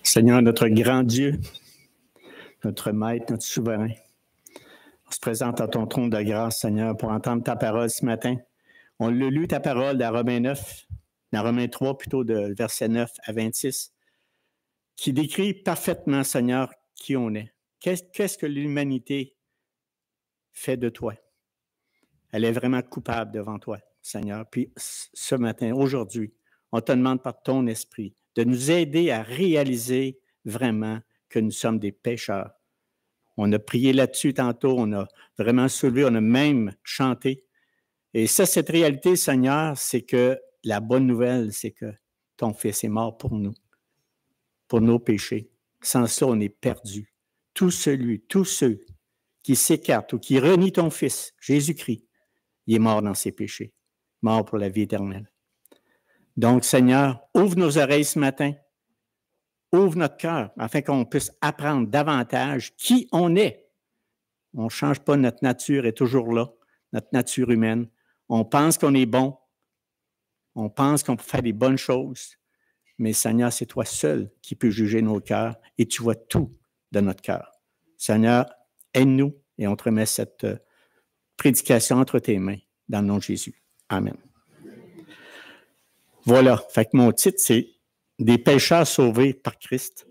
Seigneur, notre grand Dieu, notre Maître, notre Souverain, on se présente à ton trône de grâce, Seigneur, pour entendre ta parole ce matin. On l'a lu, ta parole, dans Romains 9, dans Romains 3, plutôt, de versets 9 à 26, qui décrit parfaitement, Seigneur, qui on est. Qu'est-ce que l'humanité fait de toi? Elle est vraiment coupable devant toi, Seigneur. Puis ce matin, aujourd'hui, on te demande par ton esprit de nous aider à réaliser vraiment que nous sommes des pécheurs. On a prié là-dessus tantôt, on a vraiment soulevé, on a même chanté. Et ça, cette réalité, Seigneur, c'est que la bonne nouvelle, c'est que ton Fils est mort pour nous, pour nos péchés. Sans ça, on est perdu. Tous ceux qui s'écartent ou qui renient ton Fils, Jésus-Christ, il est mort dans ses péchés, mort pour la vie éternelle. Donc, Seigneur, ouvre nos oreilles ce matin, ouvre notre cœur, afin qu'on puisse apprendre davantage qui on est. On ne change pas, notre nature est toujours là, notre nature humaine. On pense qu'on est bon, on pense qu'on peut faire des bonnes choses, mais Seigneur, c'est toi seul qui peux juger nos cœurs et tu vois tout de notre cœur. Seigneur, aide-nous et on te remet cette prédication entre tes mains, dans le nom de Jésus. Amen. Voilà, fait que mon titre, c'est « Des pécheurs sauvés par Christ ».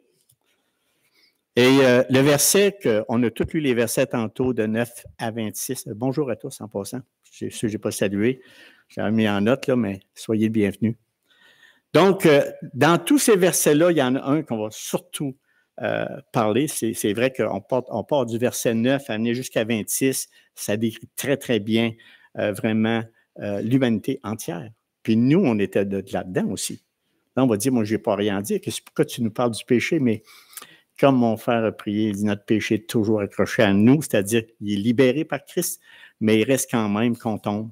Et le verset, on a tous lu les versets tantôt de 9 à 26. Bonjour à tous en passant. Ceux que je n'ai pas salué, j'ai mis en note, là, mais soyez les bienvenus. Donc, dans tous ces versets-là, il y en a un qu'on va surtout parler. C'est vrai qu'on part du verset 9 à venir jusqu'à 26. Ça décrit très, très bien vraiment l'humanité entière. Puis nous, on était là-dedans aussi. Là, on va dire, moi, je n'ai pas rien à dire. Pourquoi tu nous parles du péché? Mais comme mon frère a prié, il dit, notre péché est toujours accroché à nous, c'est-à-dire qu'il est libéré par Christ, mais il reste quand même qu'on tombe.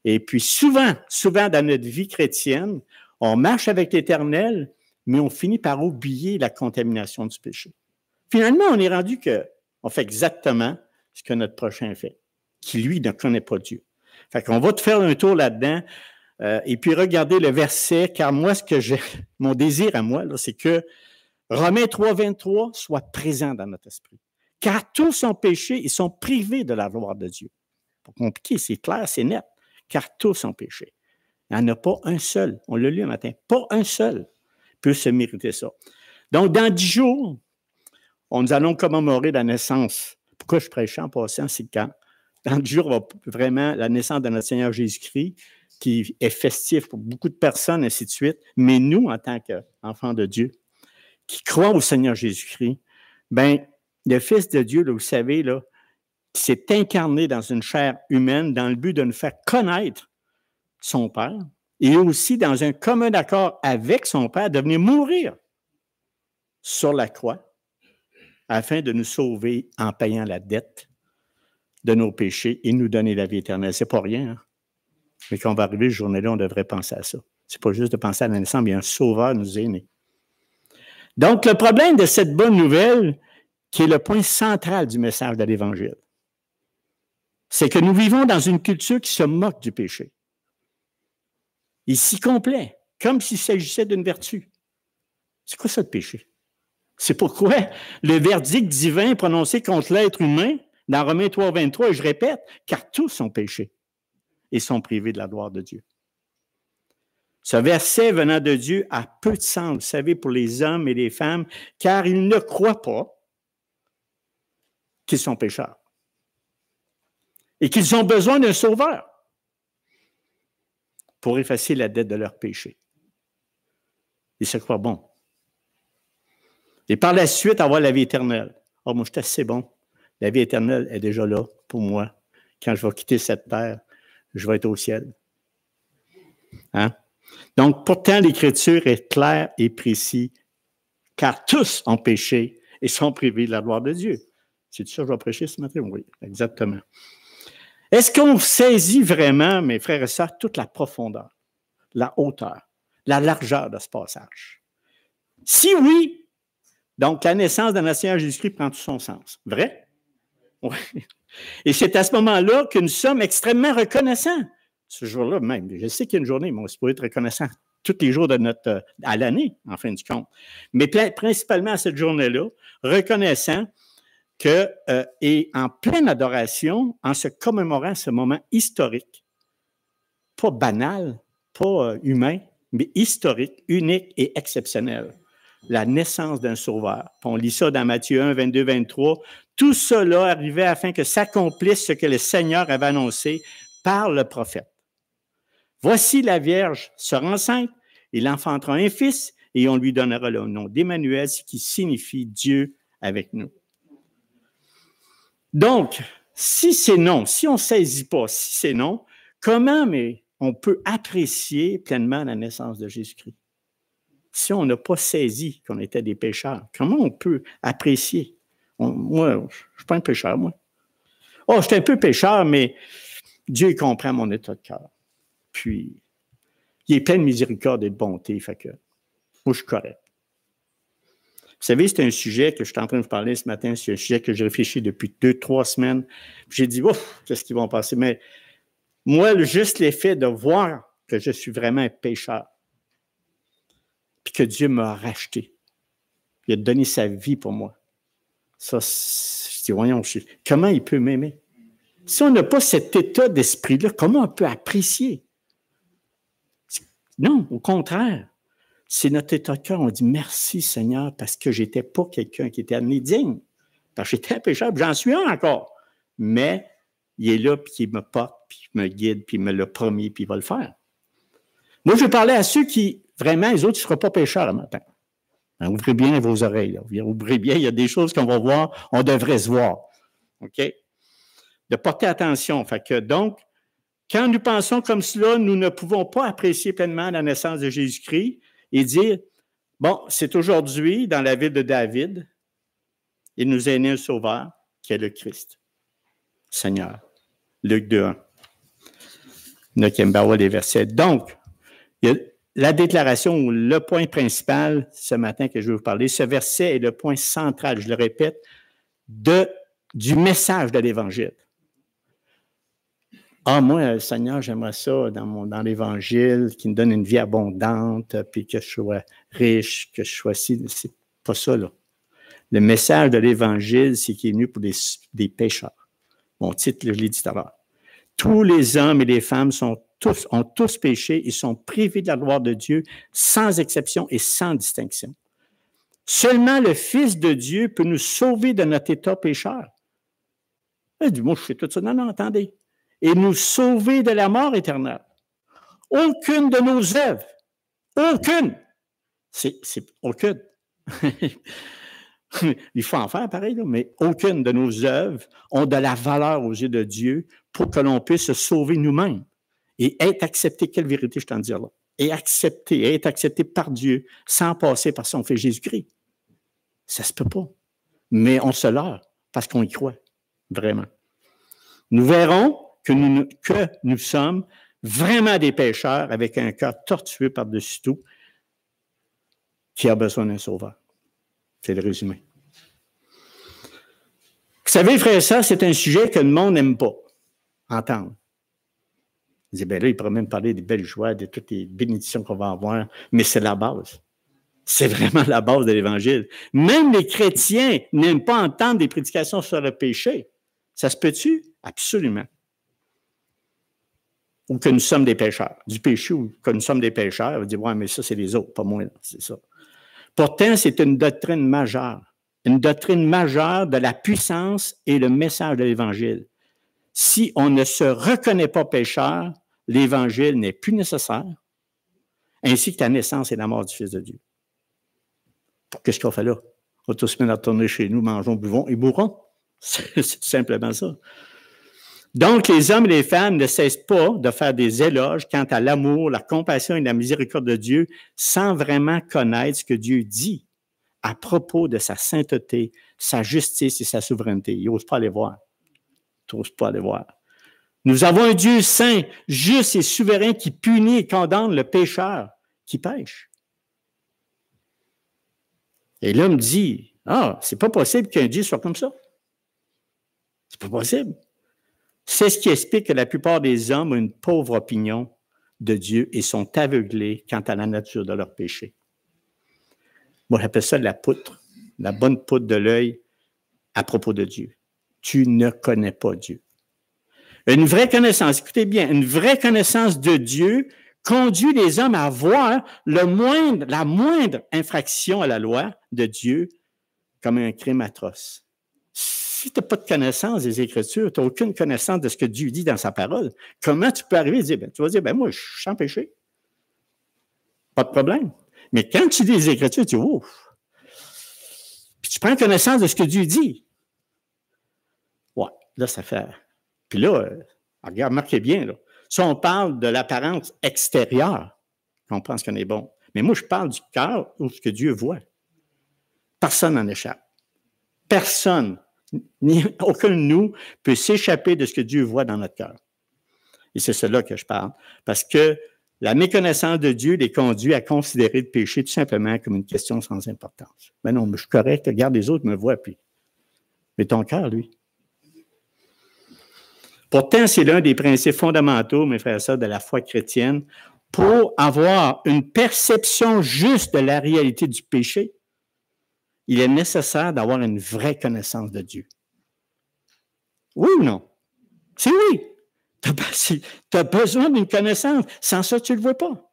Et puis souvent dans notre vie chrétienne, on marche avec l'Éternel, mais on finit par oublier la contamination du péché. Finalement, on est rendu qu'on fait exactement ce que notre prochain fait, qui, lui, ne connaît pas Dieu. Fait qu'on va te faire un tour là-dedans, et puis regardez le verset, car moi, mon désir à moi, là, c'est que Romains 3, 23 soit présent dans notre esprit. Car tous ont péché, ils sont privés de la gloire de Dieu. Pas compliqué, c'est clair, c'est net. Car tous ont péché. Il n'y en a pas un seul. On l'a lu un matin. Pas un seul peut se mériter ça. Donc, dans 10 jours, nous allons commémorer la naissance. Pourquoi je prêche en passant, c'est quand? Dans 10 jours, on va vraiment la naissance de notre Seigneur Jésus-Christ, qui est festif pour beaucoup de personnes, ainsi de suite. Mais nous, en tant qu'enfants de Dieu, qui croient au Seigneur Jésus-Christ, bien, le Fils de Dieu, là, vous savez, là, qui s'est incarné dans une chair humaine dans le but de nous faire connaître son Père et aussi dans un commun accord avec son Père de venir mourir sur la croix afin de nous sauver en payant la dette de nos péchés et nous donner la vie éternelle. C'est pas rien, hein? Mais quand on va arriver ce jour-là, on devrait penser à ça. C'est pas juste de penser à la naissance, mais un sauveur nous est né. Donc, le problème de cette bonne nouvelle, qui est le point central du message de l'Évangile, c'est que nous vivons dans une culture qui se moque du péché. Il s'y complaît, comme s'il s'agissait d'une vertu. C'est quoi ça, le péché? C'est pourquoi le verdict divin prononcé contre l'être humain, dans Romains 3, 23, et je répète, car tous ont péché et sont privés de la gloire de Dieu. Ce verset venant de Dieu a peu de sens, vous savez, pour les hommes et les femmes, car ils ne croient pas qu'ils sont pécheurs et qu'ils ont besoin d'un sauveur pour effacer la dette de leur péché. Ils se croient bons. Et par la suite, avoir la vie éternelle. Oh, moi, je suis assez bon. La vie éternelle est déjà là pour moi. Quand je vais quitter cette terre, je vais être au ciel. Hein? Donc, pourtant, l'Écriture est claire et précise, car tous ont péché et sont privés de la gloire de Dieu. C'est ça que je vais prêcher ce matin? Oui, exactement. Est-ce qu'on saisit vraiment, mes frères et sœurs, toute la profondeur, la hauteur, la largeur de ce passage? Si oui, donc la naissance de notre Seigneur Jésus-Christ prend tout son sens. Vrai? Oui. Et c'est à ce moment-là que nous sommes extrêmement reconnaissants. Ce jour-là même, je sais qu'il y a une journée, mais on se peut être reconnaissant tous les jours à l'année, en fin de compte. Mais principalement à cette journée-là, reconnaissant que, et en pleine adoration, en se commémorant ce moment historique, pas banal, pas humain, mais historique, unique et exceptionnel. La naissance d'un sauveur. Puis on lit ça dans Matthieu 1, 22, 23. Tout cela arrivait afin que s'accomplisse ce que le Seigneur avait annoncé par le prophète. Voici la Vierge sera enceinte, il enfantera un fils et on lui donnera le nom d'Emmanuel, ce qui signifie Dieu avec nous. Donc, si c'est non, si on ne saisit pas, si c'est non, comment on peut apprécier pleinement la naissance de Jésus-Christ? Si on n'a pas saisi qu'on était des pécheurs, comment on peut apprécier? Moi, je ne suis pas un pécheur, moi. Oh, je suis un peu pécheur, mais Dieu comprend mon état de cœur. Puis, il est plein de miséricorde et de bonté, fait que moi, je suis correct. Vous savez, c'est un sujet que je suis en train de vous parler ce matin, c'est un sujet que j'ai réfléchi depuis 2-3 semaines. J'ai dit, ouf, qu'est-ce qui va en passer? Mais moi, juste l'effet de voir que je suis vraiment un pécheur, puis que Dieu m'a racheté. Il a donné sa vie pour moi. Ça, je dis, voyons, comment il peut m'aimer? Si on n'a pas cet état d'esprit-là, comment on peut apprécier? Non, au contraire. C'est notre état de cœur. On dit merci Seigneur parce que je n'étais pas quelqu'un qui était admis digne. Parce que j'étais un pécheur, j'en suis un encore. Mais il est là, puis il me porte, puis il me guide, puis il me l'a promis, puis il va le faire. Moi, je parlais à ceux qui, vraiment, les autres, ils ne seront pas pécheurs le matin. Ouvrez bien vos oreilles. Là. Ouvrez bien, il y a des choses qu'on va voir, on devrait se voir. OK? De porter attention. Fait que donc, quand nous pensons comme cela, nous ne pouvons pas apprécier pleinement la naissance de Jésus-Christ et dire, bon, c'est aujourd'hui, dans la ville de David, il nous est né un sauveur, qui est le Christ, Seigneur. Luc 2:1. Nokembawa, les versets. Donc, il y a la déclaration, ou le point principal ce matin que je vais vous parler, ce verset est le point central, je le répète, du message de l'Évangile. Ah, moi, Seigneur, j'aimerais ça dans l'Évangile, qui me donne une vie abondante, puis que je sois riche, que je sois ci. C'est pas ça, là. Le message de l'Évangile, c'est qu'il est venu pour des pécheurs. Mon titre, je l'ai dit tout à l'heure. Tous les hommes et les femmes ont tous péché, ils sont privés de la gloire de Dieu, sans exception et sans distinction. Seulement le Fils de Dieu peut nous sauver de notre état pécheur. Il dit, moi, je fais tout ça. Non, attendez. Et nous sauver de la mort éternelle. Aucune de nos œuvres, aucune, c'est aucune. Il faut en faire pareil, là, mais aucune de nos œuvres ont de la valeur aux yeux de Dieu pour que l'on puisse se sauver nous-mêmes et être accepté. Quelle vérité je t'en dis là? Et être accepté par Dieu sans passer par son Fils Jésus-Christ. Ça se peut pas. Mais on se leurre parce qu'on y croit, vraiment. Nous verrons que nous sommes vraiment des pécheurs avec un cœur tortueux par-dessus tout qui a besoin d'un sauveur. C'est le résumé. Vous savez, frère et sœurs, c'est un sujet que le monde n'aime pas entendre. Il dit, bien là, il pourrait même parler des belles joies, de toutes les bénédictions qu'on va avoir, mais c'est la base. C'est vraiment la base de l'Évangile. Même les chrétiens n'aiment pas entendre des prédications sur le péché. Ça se peut-tu? Absolument. Ou que nous sommes des pécheurs. Du péché ou que nous sommes des pécheurs, on va dire, ouais, mais ça, c'est les autres, pas moi, c'est ça. Pourtant, c'est une doctrine majeure de la puissance et le message de l'Évangile. Si on ne se reconnaît pas pécheur, l'Évangile n'est plus nécessaire, ainsi que la naissance et la mort du Fils de Dieu. Qu'est-ce qu'on fait là? On va tous se mettre à retourner chez nous, mangeons, buvons et bourrons. C'est simplement ça. Donc, les hommes et les femmes ne cessent pas de faire des éloges quant à l'amour, la compassion et la miséricorde de Dieu sans vraiment connaître ce que Dieu dit à propos de sa sainteté, sa justice et sa souveraineté. Ils n'osent pas aller voir. Ils n'osent pas aller voir. Nous avons un Dieu saint, juste et souverain qui punit et condamne le pécheur qui pêche. Et l'homme dit, c'est pas possible qu'un Dieu soit comme ça. C'est pas possible. C'est ce qui explique que la plupart des hommes ont une pauvre opinion de Dieu et sont aveuglés quant à la nature de leur péché. Moi, j'appelle ça la poutre, la bonne poutre de l'œil à propos de Dieu. Tu ne connais pas Dieu. Une vraie connaissance, écoutez bien, une vraie connaissance de Dieu conduit les hommes à voir la moindre infraction à la loi de Dieu comme un crime atroce. Si tu n'as pas de connaissance des Écritures, tu n'as aucune connaissance de ce que Dieu dit dans sa parole, comment tu peux arriver et dire, tu vas dire, moi, je suis sans péché. Pas de problème. Mais quand tu lis les Écritures, tu dis, ouf. Puis tu prends connaissance de ce que Dieu dit. Ouais, là, ça fait. Puis là, regarde, marquez bien, là. Si on parle de l'apparence extérieure, on pense qu'on est bon. Mais moi, je parle du cœur ou ce que Dieu voit. Personne n'en échappe. Personne, aucun de nous peut s'échapper de ce que Dieu voit dans notre cœur. Et c'est cela que je parle. Parce que la méconnaissance de Dieu les conduit à considérer le péché tout simplement comme une question sans importance. Mais non, mais je suis correct, regarde, les autres me voient, puis. Mais ton cœur, lui. Pourtant, c'est l'un des principes fondamentaux, mes frères et sœurs, de la foi chrétienne, pour avoir une perception juste de la réalité du péché. Il est nécessaire d'avoir une vraie connaissance de Dieu. Oui ou non? C'est oui. Tu as besoin d'une connaissance. Sans ça, tu ne le vois pas.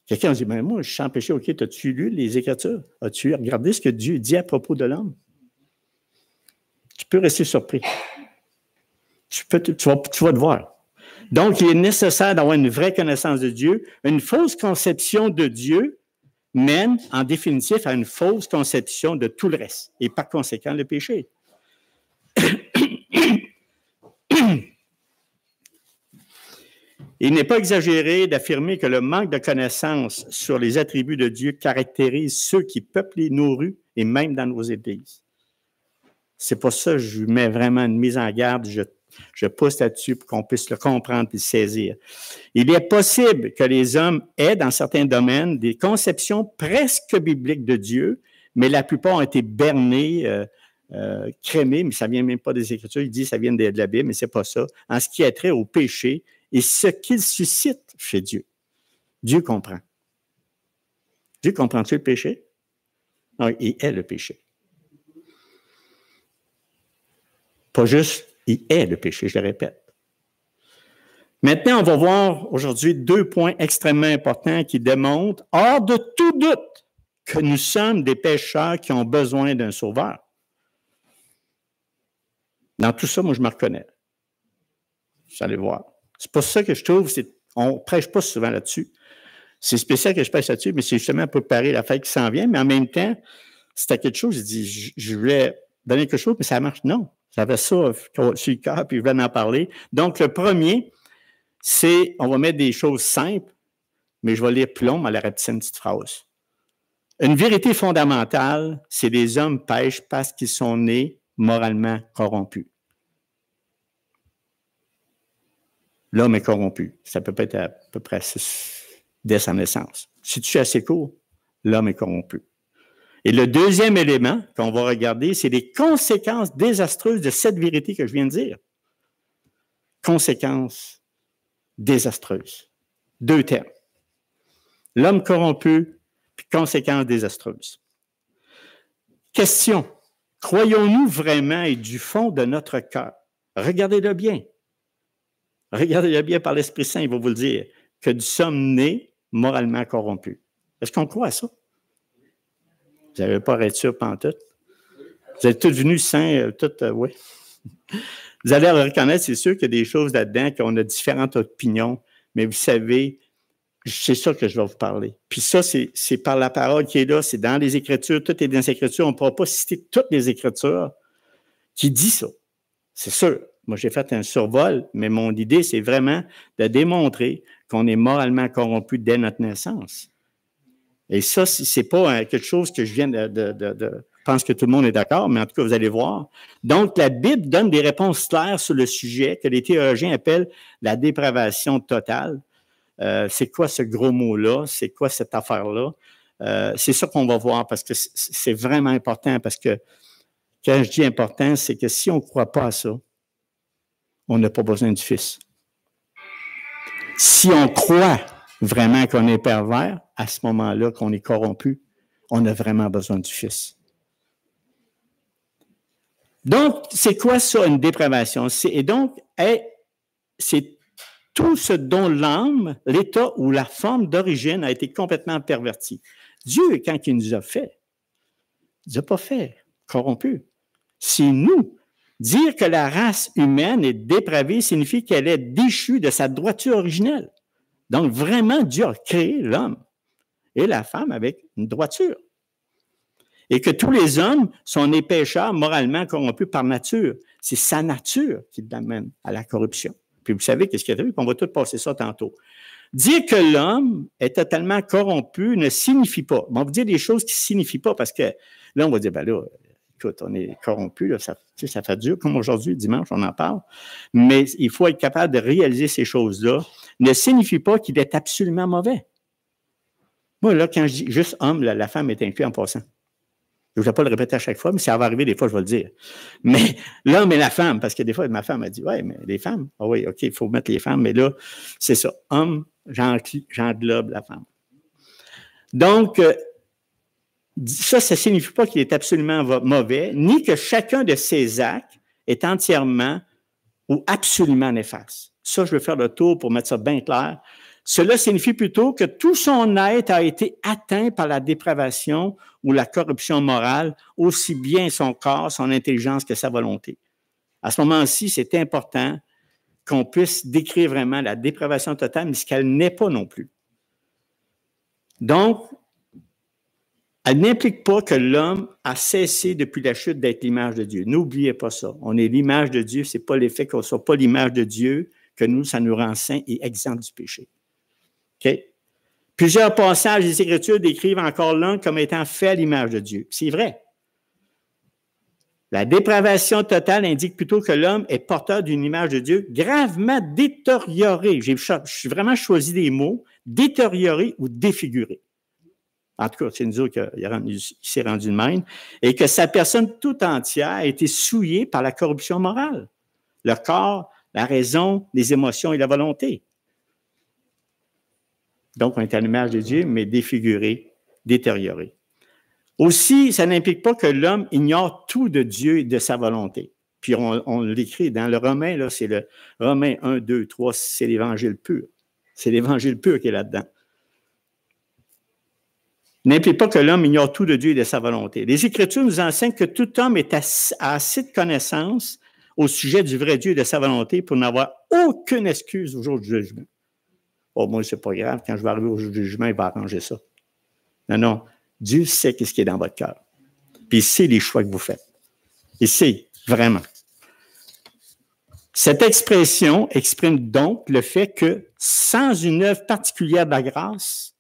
Quelqu'un dit, mais moi, je suis sans péché. OK, as-tu lu les Écritures? As-tu regardé ce que Dieu dit à propos de l'homme? Tu peux rester surpris. Tu vas te voir. Donc, il est nécessaire d'avoir une vraie connaissance de Dieu. Une fausse conception de Dieu mène, en définitif, à une fausse conception de tout le reste. Et par conséquent, le péché. Il n'est pas exagéré d'affirmer que le manque de connaissance sur les attributs de Dieu caractérise ceux qui peuplent nos rues et même dans nos églises. C'est pour ça que je mets vraiment une mise en garde, je pousse là-dessus pour qu'on puisse le comprendre et le saisir. Il est possible que les hommes aient, dans certains domaines, des conceptions presque bibliques de Dieu, mais la plupart ont été bernées, crémées, mais ça ne vient même pas des Écritures. Il dit que ça vient de la Bible, mais ce n'est pas ça. En ce qui a trait au péché et ce qu'il suscite chez Dieu. Dieu comprend. Dieu comprend-tu le péché? Non, il est le péché. Pas juste, il est le péché, je le répète. Maintenant, on va voir aujourd'hui 2 points extrêmement importants qui démontrent, hors de tout doute, que nous sommes des pécheurs qui ont besoin d'un sauveur. Dans tout ça, moi, je me reconnais. Vous allez voir. C'est pour ça que je trouve, on ne prêche pas souvent là-dessus. C'est spécial que je prêche là-dessus, mais c'est justement pour préparer la fête qui s'en vient. Mais en même temps, c'était quelque chose, j'ai dit, je voulais donner quelque chose, mais ça marche. Non. J'avais ça sur le cœur, puis je voulais en parler. Donc, le premier, c'est, on va mettre des choses simples, mais je vais lire plus long, mais elle a répété une petite phrase. Une vérité fondamentale, c'est les hommes pêchent parce qu'ils sont nés moralement corrompus. L'homme est corrompu. Ça peut être à peu près dès sa naissance. Si tu es assez court, l'homme est corrompu. Et le deuxième élément qu'on va regarder, c'est les conséquences désastreuses de cette vérité que je viens de dire. Conséquences désastreuses. 2 termes. L'homme corrompu, puis conséquences désastreuses. Question. Croyons-nous vraiment et du fond de notre cœur? Regardez-le bien. Regardez-le bien par l'Esprit Saint, il va vous le dire, que nous sommes nés moralement corrompus. Est-ce qu'on croit à ça? Vous n'avez pas arrêté sûr pantoute. Vous êtes tous venus saints, oui. Vous allez le reconnaître, c'est sûr qu'il y a des choses là-dedans, qu'on a différentes opinions, mais vous savez, c'est ça que je vais vous parler. Puis ça, c'est par la parole qui est là, c'est dans les Écritures, tout est dans les Écritures. On ne pourra pas citer toutes les Écritures qui disent ça. C'est sûr. Moi, j'ai fait un survol, mais mon idée, c'est vraiment de démontrer qu'on est moralement corrompu dès notre naissance. Et ça, c'est pas quelque chose que je viens je pense que tout le monde est d'accord, mais en tout cas, vous allez voir. Donc, la Bible donne des réponses claires sur le sujet que les théologiens appellent la dépravation totale. C'est quoi ce gros mot-là? C'est quoi cette affaire-là? C'est ça qu'on va voir parce que c'est vraiment important parce que quand je dis important, c'est que si on ne croit pas à ça, on n'a pas besoin du Fils. Si on croit vraiment qu'on est pervers, à ce moment-là, qu'on est corrompu, on a vraiment besoin du Fils. Donc, c'est quoi ça, une dépravation? Et donc, c'est tout ce dont l'âme, l'état ou la forme d'origine a été complètement perverti. Dieu, quand il nous a fait, il ne nous a pas fait corrompus. C'est nous. Dire que la race humaine est dépravée signifie qu'elle est déchue de sa droiture originelle. Donc, vraiment, Dieu a créé l'homme et la femme avec une droiture. Et que tous les hommes sont des pécheurs moralement corrompus par nature. C'est sa nature qui l'amène à la corruption. Puis vous savez qu'est-ce qu'il y a eu, puis on va tout passer ça tantôt. Dire que l'homme est totalement corrompu ne signifie pas. On va dire des choses qui ne signifient pas parce que là, on va dire, ben là, écoute, on est corrompu, là, ça fait dur, comme aujourd'hui, dimanche, on en parle. Mais il faut être capable de réaliser ces choses-là. Ne signifie pas qu'il est absolument mauvais. Moi, là, quand je dis juste homme, la femme est inclue en passant. Je ne vais pas le répéter à chaque fois, mais ça va arriver des fois, je vais le dire. Mais l'homme et la femme, parce que des fois, ma femme a dit, ouais, mais les femmes, ah oui, OK, il faut mettre les femmes, mais là, c'est ça. Homme, j'englobe la femme. Donc, ça ne signifie pas qu'il est absolument mauvais, ni que chacun de ses actes est entièrement ou absolument néfaste. Ça, je veux faire le tour pour mettre ça bien clair. Cela signifie plutôt que tout son être a été atteint par la dépravation ou la corruption morale, aussi bien son corps, son intelligence que sa volonté. À ce moment-ci, c'est important qu'on puisse décrire vraiment la dépravation totale, mais ce qu'elle n'est pas non plus. Donc, elle n'implique pas que l'homme a cessé depuis la chute d'être l'image de Dieu. N'oubliez pas ça. On est l'image de Dieu, ce n'est pas l'effet qu'on ne soit pas l'image de Dieu que nous, ça nous rend saints et exempts du péché. OK? Plusieurs passages des Écritures décrivent encore l'homme comme étant fait à l'image de Dieu. C'est vrai. La dépravation totale indique plutôt que l'homme est porteur d'une image de Dieu gravement détériorée. J'ai vraiment choisi des mots, détériorée ou défigurée. En tout cas, c'est nous autres qu'il s'est rendu de même. Et que sa personne tout entière a été souillée par la corruption morale. Le corps, la raison, les émotions et la volonté. Donc, on est à l'image de Dieu, mais défiguré, détérioré. Aussi, ça n'implique pas que l'homme ignore tout de Dieu et de sa volonté. Puis, on l'écrit dans le Romain, là, c'est le Romain 1, 2, 3, c'est l'Évangile pur. C'est l'Évangile pur qui est là-dedans. N'implique pas que l'homme ignore tout de Dieu et de sa volonté. Les Écritures nous enseignent que tout homme a assez de connaissances au sujet du vrai Dieu et de sa volonté pour n'avoir aucune excuse au jour du jugement. Oh, moi, c'est pas grave, quand je vais arriver au jour du jugement, il va arranger ça. Non, non. Dieu sait ce qui est dans votre cœur. Puis il sait les choix que vous faites. Il sait, vraiment. Cette expression exprime donc le fait que, sans une œuvre particulière de la grâce,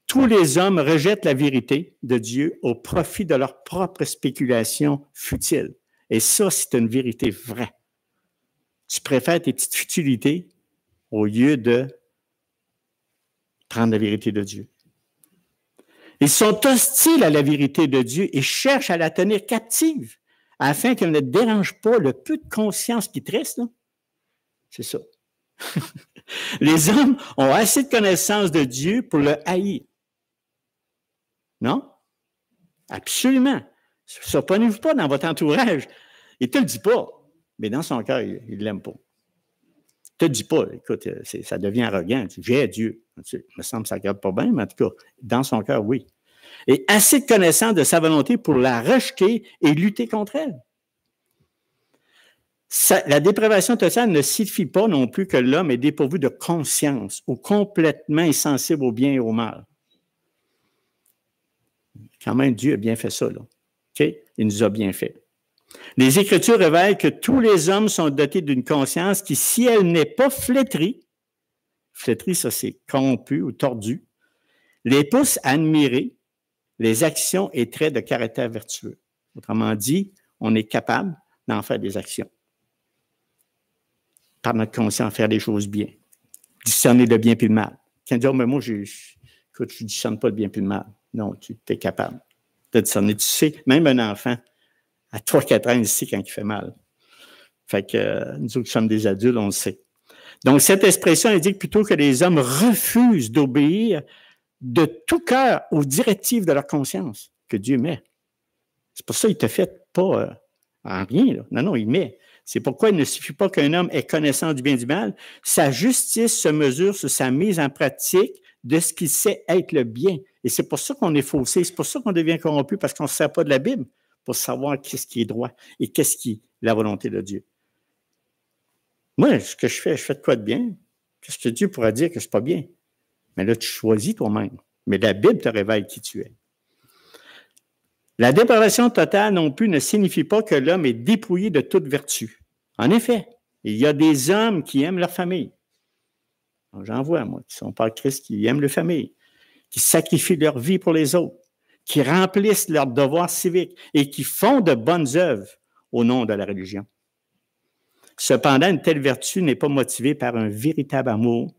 tous les hommes rejettent la vérité de Dieu au profit de leur propre spéculation futile. Et ça, c'est une vérité vraie. Tu préfères tes petites futilités au lieu de prendre la vérité de Dieu. Ils sont hostiles à la vérité de Dieu et cherchent à la tenir captive afin qu'elle ne dérange pas le peu de conscience qui te reste. C'est ça. Les hommes ont assez de connaissance de Dieu pour le haïr. Non? Absolument. Surprenez-vous pas dans votre entourage. Il ne te le dit pas, mais dans son cœur, il ne l'aime pas. Il ne te le dit pas. Écoute, ça devient arrogant. J'ai Dieu. Il me semble que ça ne regarde pas bien, mais en tout cas, dans son cœur, oui. Et assez de connaissance de sa volonté pour la rejeter et lutter contre elle. La dépravation totale ne signifie pas non plus que l'homme est dépourvu de conscience ou complètement insensible au bien et au mal. Quand même, Dieu a bien fait ça, là. OK? Il nous a bien fait. Les Écritures révèlent que tous les hommes sont dotés d'une conscience qui, si elle n'est pas flétrie, ça c'est corrompu ou tordu, les pousse à admirer les actions et traits de caractère vertueux. Autrement dit, on est capable d'en faire des actions. Par notre conscience, faire des choses bien. Discerner le bien puis le mal. Quand on dit, oh, mais moi, écoute, je ne discerne pas le bien puis le mal. Non, tu es capable de discerner. Tu sais, même un enfant, à 3-4 ans, il sait quand il fait mal. Fait que nous autres qui sommes des adultes, on le sait. Donc, cette expression indique plutôt que les hommes refusent d'obéir de tout cœur aux directives de leur conscience que Dieu met. C'est pour ça qu'il ne te fait pas en rien. Là. Non, il met. C'est pourquoi il ne suffit pas qu'un homme ait connaissance du bien et du mal. Sa justice se mesure sur sa mise en pratique de ce qu'il sait être le bien. Et c'est pour ça qu'on est faussé. C'est pour ça qu'on devient corrompu, parce qu'on ne se sert pas de la Bible pour savoir qu'est-ce qui est droit et qu'est-ce qui est la volonté de Dieu. Moi, ce que je fais de quoi de bien? Qu'est-ce que Dieu pourra dire que ce n'est pas bien? Mais là, tu choisis toi-même. Mais la Bible te révèle qui tu es. La dépravation totale non plus ne signifie pas que l'homme est dépouillé de toute vertu. En effet, il y a des hommes qui aiment leur famille. J'en vois, moi, qui sont pas Christ, qui aiment leur famille, qui sacrifient leur vie pour les autres, qui remplissent leurs devoirs civiques et qui font de bonnes œuvres au nom de la religion. Cependant, une telle vertu n'est pas motivée par un véritable amour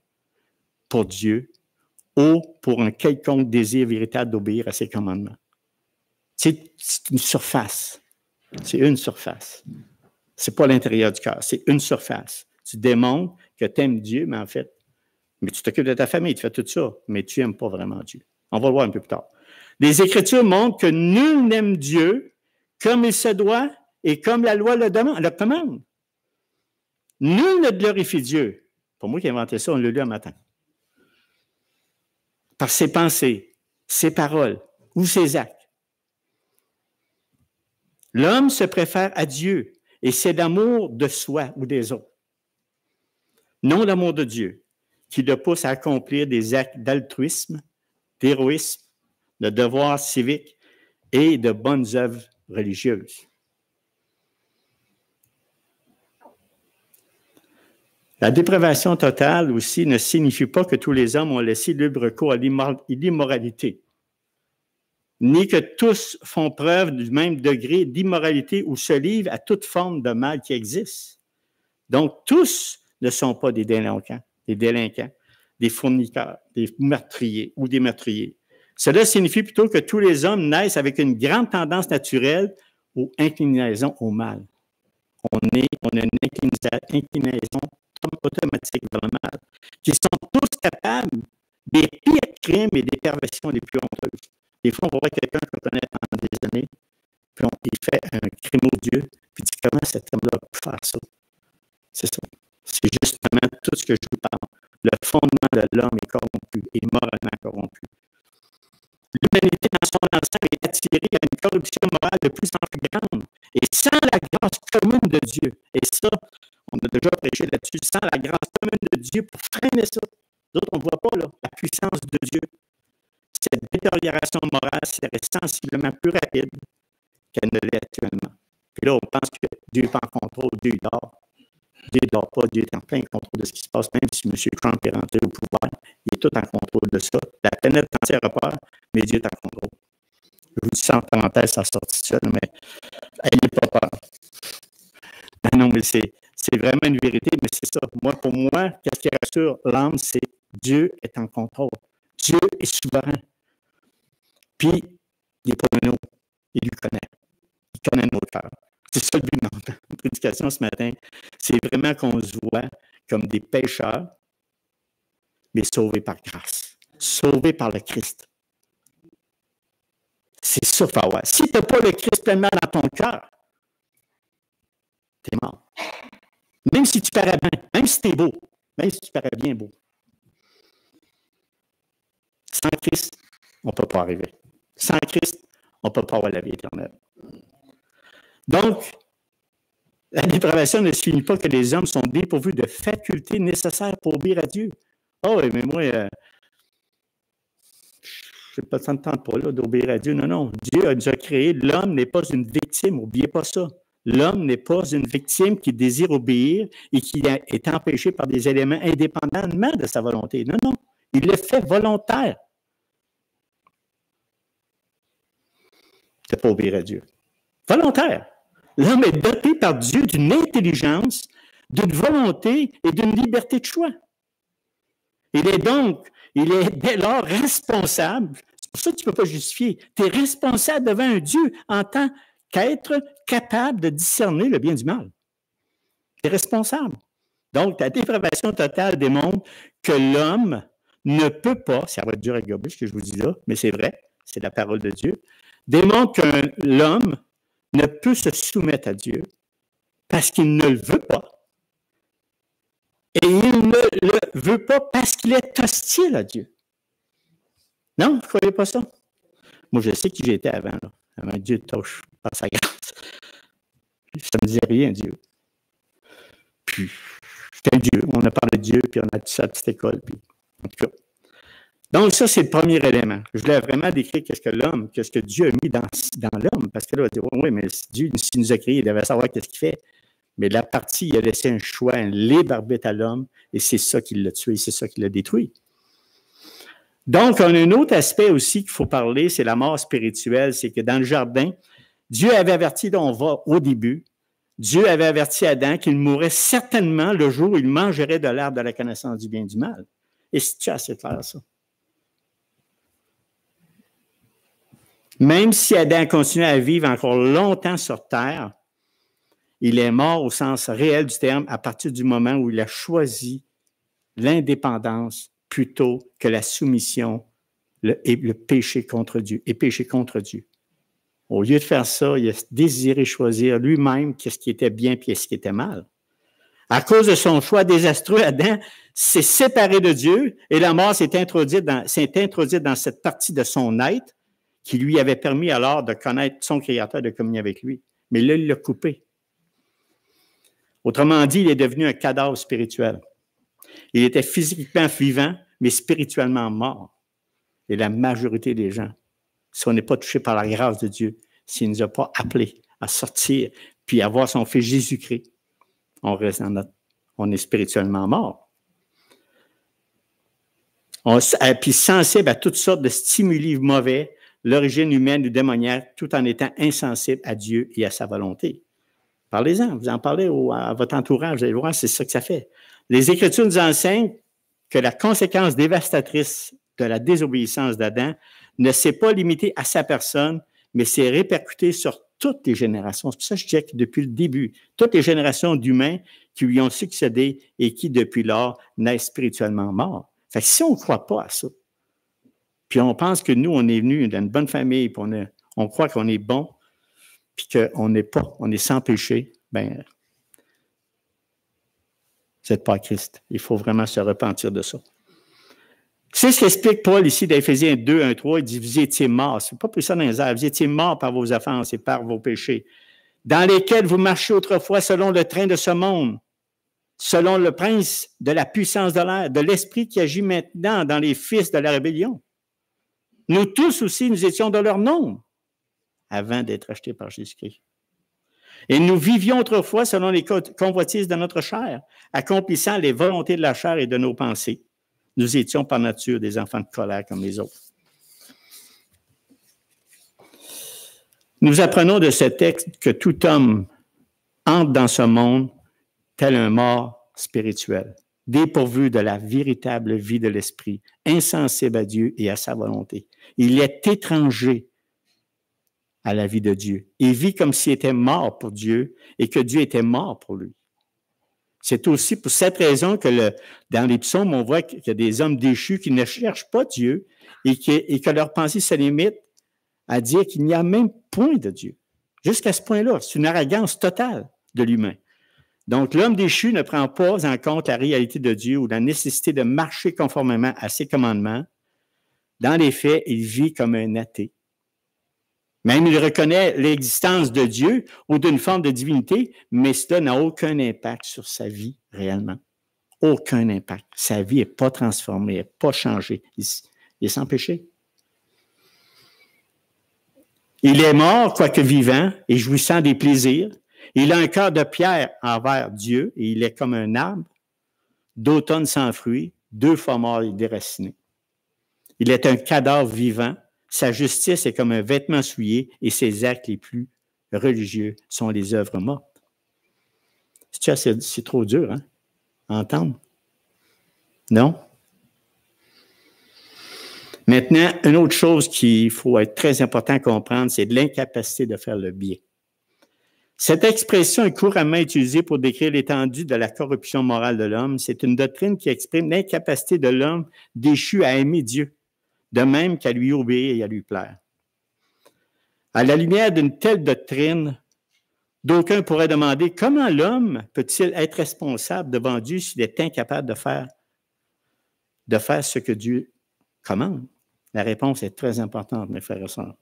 pour Dieu ou pour un quelconque désir véritable d'obéir à ses commandements. C'est une surface. C'est une surface. C'est pas l'intérieur du cœur, c'est une surface. Tu démontres que tu aimes Dieu, mais en fait, tu t'occupes de ta famille, tu fais tout ça, mais tu n'aimes pas vraiment Dieu. On va le voir un peu plus tard. Les Écritures montrent que nul n'aime Dieu comme il se doit et comme la loi le commande. Nul ne glorifie Dieu. Pour moi qui ai inventé ça, on l'a lu un matin. Par ses pensées, ses paroles ou ses actes. L'homme se préfère à Dieu et c'est l'amour de soi ou des autres. Non l'amour de Dieu qui le pousse à accomplir des actes d'altruisme, d'héroïsme, de devoirs civiques et de bonnes œuvres religieuses. La dépravation totale aussi ne signifie pas que tous les hommes ont laissé libre cours à l'immoralité, ni que tous font preuve du même degré d'immoralité ou se livrent à toute forme de mal qui existe. Donc, tous ne sont pas des délinquants, des fourniqueurs, des meurtriers ou des meurtriers. Cela signifie plutôt que tous les hommes naissent avec une grande tendance naturelle ou inclinaison au mal. On a une inclinaison automatique vers le mal, qui sont tous capables des pires crimes et des perversions les plus honteuses. Des fois, on voit quelqu'un qu'on connaît pendant des années, puis il fait un crime odieux, puis il dit comment cet homme-là peut faire ça? C'est ça. C'est justement tout ce que je vous parle. Le fondement de l'homme est corrompu, est moralement corrompu. L'humanité dans son ensemble est attirée à une corruption morale de plus en plus grande, et sans la grâce commune de Dieu. Et ça, on a déjà prêché là-dessus, sans la grâce commune de Dieu pour freiner ça. D'autres, on ne voit pas là, la puissance de Dieu. Cette détérioration morale serait sensiblement plus rapide qu'elle ne l'est actuellement. Puis là, on pense que Dieu est en contrôle, Dieu dort. Dieu ne dort pas, Dieu est en plein contrôle de ce qui se passe, même si M. Trump est rentré au pouvoir, il est tout en contrôle de ça. La planète entière a peur, mais Dieu est en contrôle. Je vous dis ça en parenthèse, ça sortit de ça, mais ayez pas peur. Non, mais c'est vraiment une vérité, mais c'est ça. Pour moi, qu'est-ce qui rassure l'âme, c'est Dieu est en contrôle. Dieu est souverain. Puis, il n'est pas de nous. Il lui connaît. Il connaît nos cœurs. C'est ça le but de notre prédication ce matin. C'est vraiment qu'on se voit comme des pécheurs, mais sauvés par grâce. Sauvés par le Christ. C'est ça, faut avoir. Si tu n'as pas le Christ pleinement dans ton cœur, tu es mort. Même si tu parais bien, même si tu es beau, même si tu parais bien beau. Sans Christ, on ne peut pas arriver. Sans Christ, on ne peut pas avoir la vie éternelle. Donc, la dépravation ne signifie pas que les hommes sont dépourvus de facultés nécessaires pour obéir à Dieu. Oh, mais moi, je ne tente pas d'obéir à Dieu. Non, non. Dieu nous a créé. L'homme n'est pas une victime. N'oubliez pas ça. L'homme n'est pas une victime qui désire obéir et qui est empêché par des éléments indépendamment de sa volonté. Non, non. Il le fait volontaire. De ne pas obéir à Dieu. Volontaire. L'homme est doté par Dieu d'une intelligence, d'une volonté et d'une liberté de choix. Il est dès lors responsable. C'est pour ça que tu ne peux pas justifier. Tu es responsable devant un Dieu en tant qu'être capable de discerner le bien du mal. Tu es responsable. Donc, la dépravation totale démontre que l'homme ne peut pas, ça va être dur à gober ce que je vous dis là, mais c'est vrai, c'est la parole de Dieu, démontre que l'homme ne peut se soumettre à Dieu parce qu'il ne le veut pas. Et il ne le veut pas parce qu'il est hostile à Dieu. Non, vous ne croyez pas ça? Moi, je sais qui j'étais avant, là. Avant Dieu touche par sa grâce. Ça ne me disait rien, Dieu. Puis, c'était un Dieu. On a parlé de Dieu, puis on a dit ça à la petite école. Puis, en tout cas. Donc, ça, c'est le premier élément. Je voulais vraiment décrire qu'est-ce que Dieu a mis dans l'homme. Parce que là, on va dire, oui, mais Dieu, s'il nous a créé, il devait savoir qu'est-ce qu'il fait. Mais la partie, il a laissé un choix, un libre arbitre à l'homme, et c'est ça qui l'a tué, c'est ça qui l'a détruit. Donc, on a un autre aspect aussi qu'il faut parler, c'est la mort spirituelle. C'est que dans le jardin, Dieu avait averti, dont on va au début, Dieu avait averti Adam qu'il mourrait certainement le jour où il mangerait de l'arbre de la connaissance du bien et du mal. Et c'est assez clair, ça. Même si Adam continue à vivre encore longtemps sur terre, il est mort au sens réel du terme à partir du moment où il a choisi l'indépendance plutôt que la soumission et le péché contre Dieu, et péché contre Dieu. Au lieu de faire ça, il a désiré choisir lui-même qu'est-ce qui était bien et qu'est-ce qui était mal. À cause de son choix désastreux, Adam s'est séparé de Dieu et la mort s'est introduite dans cette partie de son être qui lui avait permis alors de connaître son Créateur, de communier avec lui. Mais là, il l'a coupé. Autrement dit, il est devenu un cadavre spirituel. Il était physiquement vivant, mais spirituellement mort. Et la majorité des gens, si on n'est pas touché par la grâce de Dieu, s'il ne nous a pas appelés à sortir puis à voir son Fils Jésus-Christ, on est spirituellement mort. Puis sensible à toutes sortes de stimuli mauvais, l'origine humaine ou démoniaque, tout en étant insensible à Dieu et à sa volonté. Parlez-en, vous en parlez à votre entourage, vous allez voir, c'est ça que ça fait. Les Écritures nous enseignent que la conséquence dévastatrice de la désobéissance d'Adam ne s'est pas limitée à sa personne, mais s'est répercutée sur toutes les générations. C'est pour ça que je disais que depuis le début, toutes les générations d'humains qui lui ont succédé et qui, depuis lors, naissent spirituellement morts. Fait que si on ne croit pas à ça, puis on pense que nous, on est venus d'une bonne famille, puis on croit qu'on est bon, puis qu'on n'est pas, on est sans péché, bien, vous n'êtes pas Christ. Il faut vraiment se repentir de ça. C'est ce qu'explique Paul ici dans Éphésiens 2, 1, 3. Il dit, vous étiez morts. C'est pas plus ça dans les airs. Vous étiez morts par vos offenses et par vos péchés, dans lesquels vous marchiez autrefois selon le train de ce monde, selon le prince de la puissance de l'air, de l'esprit qui agit maintenant dans les fils de la rébellion. Nous tous aussi, nous étions de leur nombre avant d'être achetés par Jésus-Christ. Et nous vivions autrefois selon les convoitises de notre chair, accomplissant les volontés de la chair et de nos pensées. Nous étions par nature des enfants de colère comme les autres. Nous apprenons de ce texte que tout homme entre dans ce monde tel un mort spirituel, dépourvu de la véritable vie de l'esprit, insensible à Dieu et à sa volonté. Il est étranger à la vie de Dieu. Il vit comme s'il était mort pour Dieu et que Dieu était mort pour lui. C'est aussi pour cette raison que dans les psaumes, on voit qu'il y a des hommes déchus qui ne cherchent pas Dieu et que leur pensée se limite à dire qu'il n'y a même point de Dieu. Jusqu'à ce point-là, c'est une arrogance totale de l'humain. Donc, l'homme déchu ne prend pas en compte la réalité de Dieu ou la nécessité de marcher conformément à ses commandements. Dans les faits, il vit comme un athée. Même il reconnaît l'existence de Dieu ou d'une forme de divinité, mais cela n'a aucun impact sur sa vie réellement. Aucun impact. Sa vie n'est pas transformée, n'est pas changée. Il est sans péché. Il est mort, quoique vivant, et jouissant des plaisirs. Il a un cœur de pierre envers Dieu, et il est comme un arbre d'automne sans fruits, 2 fois mort et déraciné. Il est un cadavre vivant. Sa justice est comme un vêtement souillé et ses actes les plus religieux sont les œuvres mortes. C'est trop dur, hein, à entendre? Non? Maintenant, une autre chose qu'il faut être très important à comprendre, c'est de l'incapacité de faire le bien. Cette expression est couramment utilisée pour décrire l'étendue de la corruption morale de l'homme. C'est une doctrine qui exprime l'incapacité de l'homme déchu à aimer Dieu, de même qu'à lui obéir et à lui plaire. À la lumière d'une telle doctrine, d'aucuns pourraient demander comment l'homme peut-il être responsable devant Dieu s'il est incapable de faire ce que Dieu commande? La réponse est très importante, mes frères et sœurs.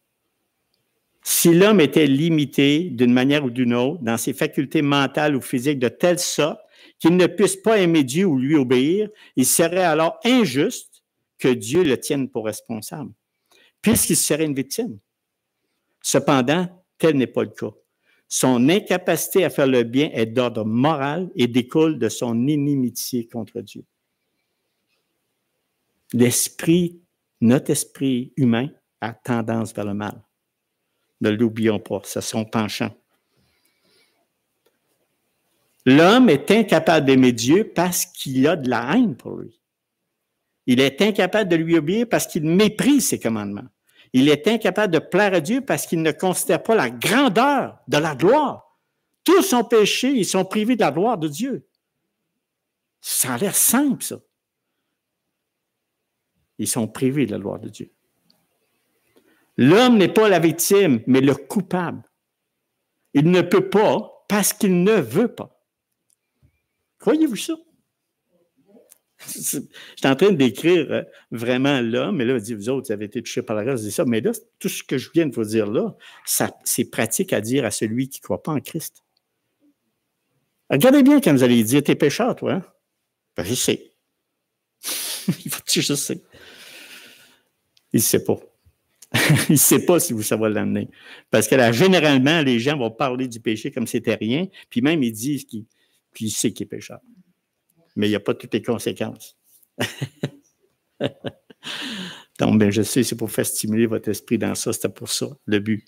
Si l'homme était limité d'une manière ou d'une autre dans ses facultés mentales ou physiques de telle sorte qu'il ne puisse pas aimer Dieu ou lui obéir, il serait alors injuste que Dieu le tienne pour responsable, puisqu'il serait une victime. Cependant, tel n'est pas le cas. Son incapacité à faire le bien est d'ordre moral et découle de son inimitié contre Dieu. Notre esprit humain a tendance vers le mal. Ne l'oublions pas, c'est son penchant. L'homme est incapable d'aimer Dieu parce qu'il a de la haine pour lui. Il est incapable de lui obéir parce qu'il méprise ses commandements. Il est incapable de plaire à Dieu parce qu'il ne considère pas la grandeur de la gloire. Tous sont péchés, ils sont privés de la gloire de Dieu. Ça a l'air simple, ça. Ils sont privés de la gloire de Dieu. L'homme n'est pas la victime, mais le coupable. Il ne peut pas parce qu'il ne veut pas. Croyez-vous ça? Je suis en train de décrire vraiment l'homme, mais là, dit, vous autres, vous avez été touchés par la grâce, je dis ça, mais là, tout ce que je viens de vous dire là, c'est pratique à dire à celui qui ne croit pas en Christ. Regardez bien quand vous allez dire, t'es pécheur, toi, hein? Ben, je sais. Il faut dire, je sais. Il ne sait pas. Il ne sait pas si vous savez l'amener. Parce que là, généralement, les gens vont parler du péché comme si c'était rien, puis même ils disent qu'il sait qu'il est pécheur. Mais il n'y a pas toutes les conséquences. Donc, bien, je sais, c'est pour faire stimuler votre esprit dans ça, c'était pour ça, le but.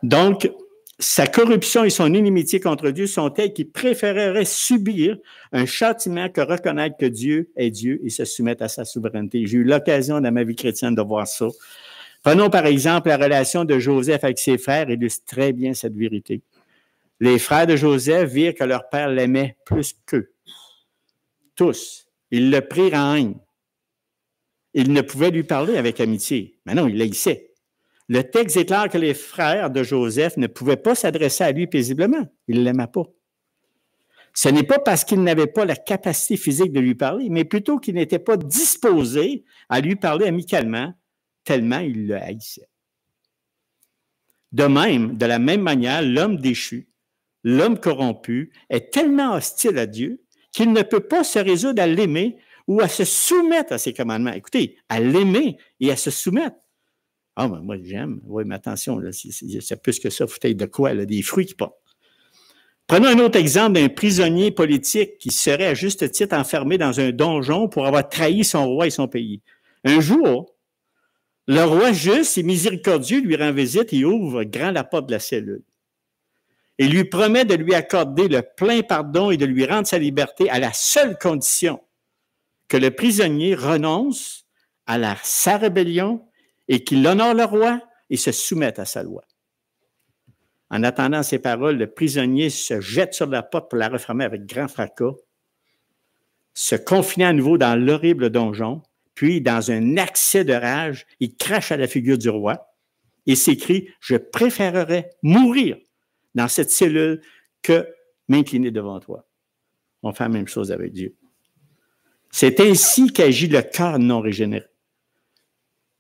Donc, sa corruption et son inimitié contre Dieu sont telles qu'il préférerait subir un châtiment que reconnaître que Dieu est Dieu et se soumettre à sa souveraineté. J'ai eu l'occasion dans ma vie chrétienne de voir ça. Prenons par exemple la relation de Joseph avec ses frères, illustre très bien cette vérité. Les frères de Joseph virent que leur père l'aimait plus qu'eux. Tous. Ils le prirent en haine. Ils ne pouvaient lui parler avec amitié. Mais non, ils l'haïssaient. Le texte déclare que les frères de Joseph ne pouvaient pas s'adresser à lui paisiblement. Ils ne l'aimaient pas. Ce n'est pas parce qu'ils n'avaient pas la capacité physique de lui parler, mais plutôt qu'ils n'étaient pas disposés à lui parler amicalement, tellement ils le haïssaient. De même, de la même manière, l'homme déchu, l'homme corrompu, est tellement hostile à Dieu qu'il ne peut pas se résoudre à l'aimer ou à se soumettre à ses commandements. Écoutez, à l'aimer et à se soumettre. Ah, ben moi, j'aime. Oui, mais attention, là, c'est plus que ça. Faut-il de quoi? Là, des fruits qui portent. Prenons un autre exemple d'un prisonnier politique qui serait à juste titre enfermé dans un donjon pour avoir trahi son roi et son pays. Un jour, le roi juste et miséricordieux lui rend visite et ouvre grand la porte de la cellule. Il lui promet de lui accorder le plein pardon et de lui rendre sa liberté à la seule condition que le prisonnier renonce à sa rébellion et qu'il honore le roi et se soumette à sa loi. En attendant ces paroles, le prisonnier se jette sur la porte pour la refermer avec grand fracas, se confinant à nouveau dans l'horrible donjon, puis, dans un accès de rage, il crache à la figure du roi et s'écrie « Je préférerais mourir dans cette cellule que m'incliner devant toi. » On fait la même chose avec Dieu. C'est ainsi qu'agit le cœur non régénéré.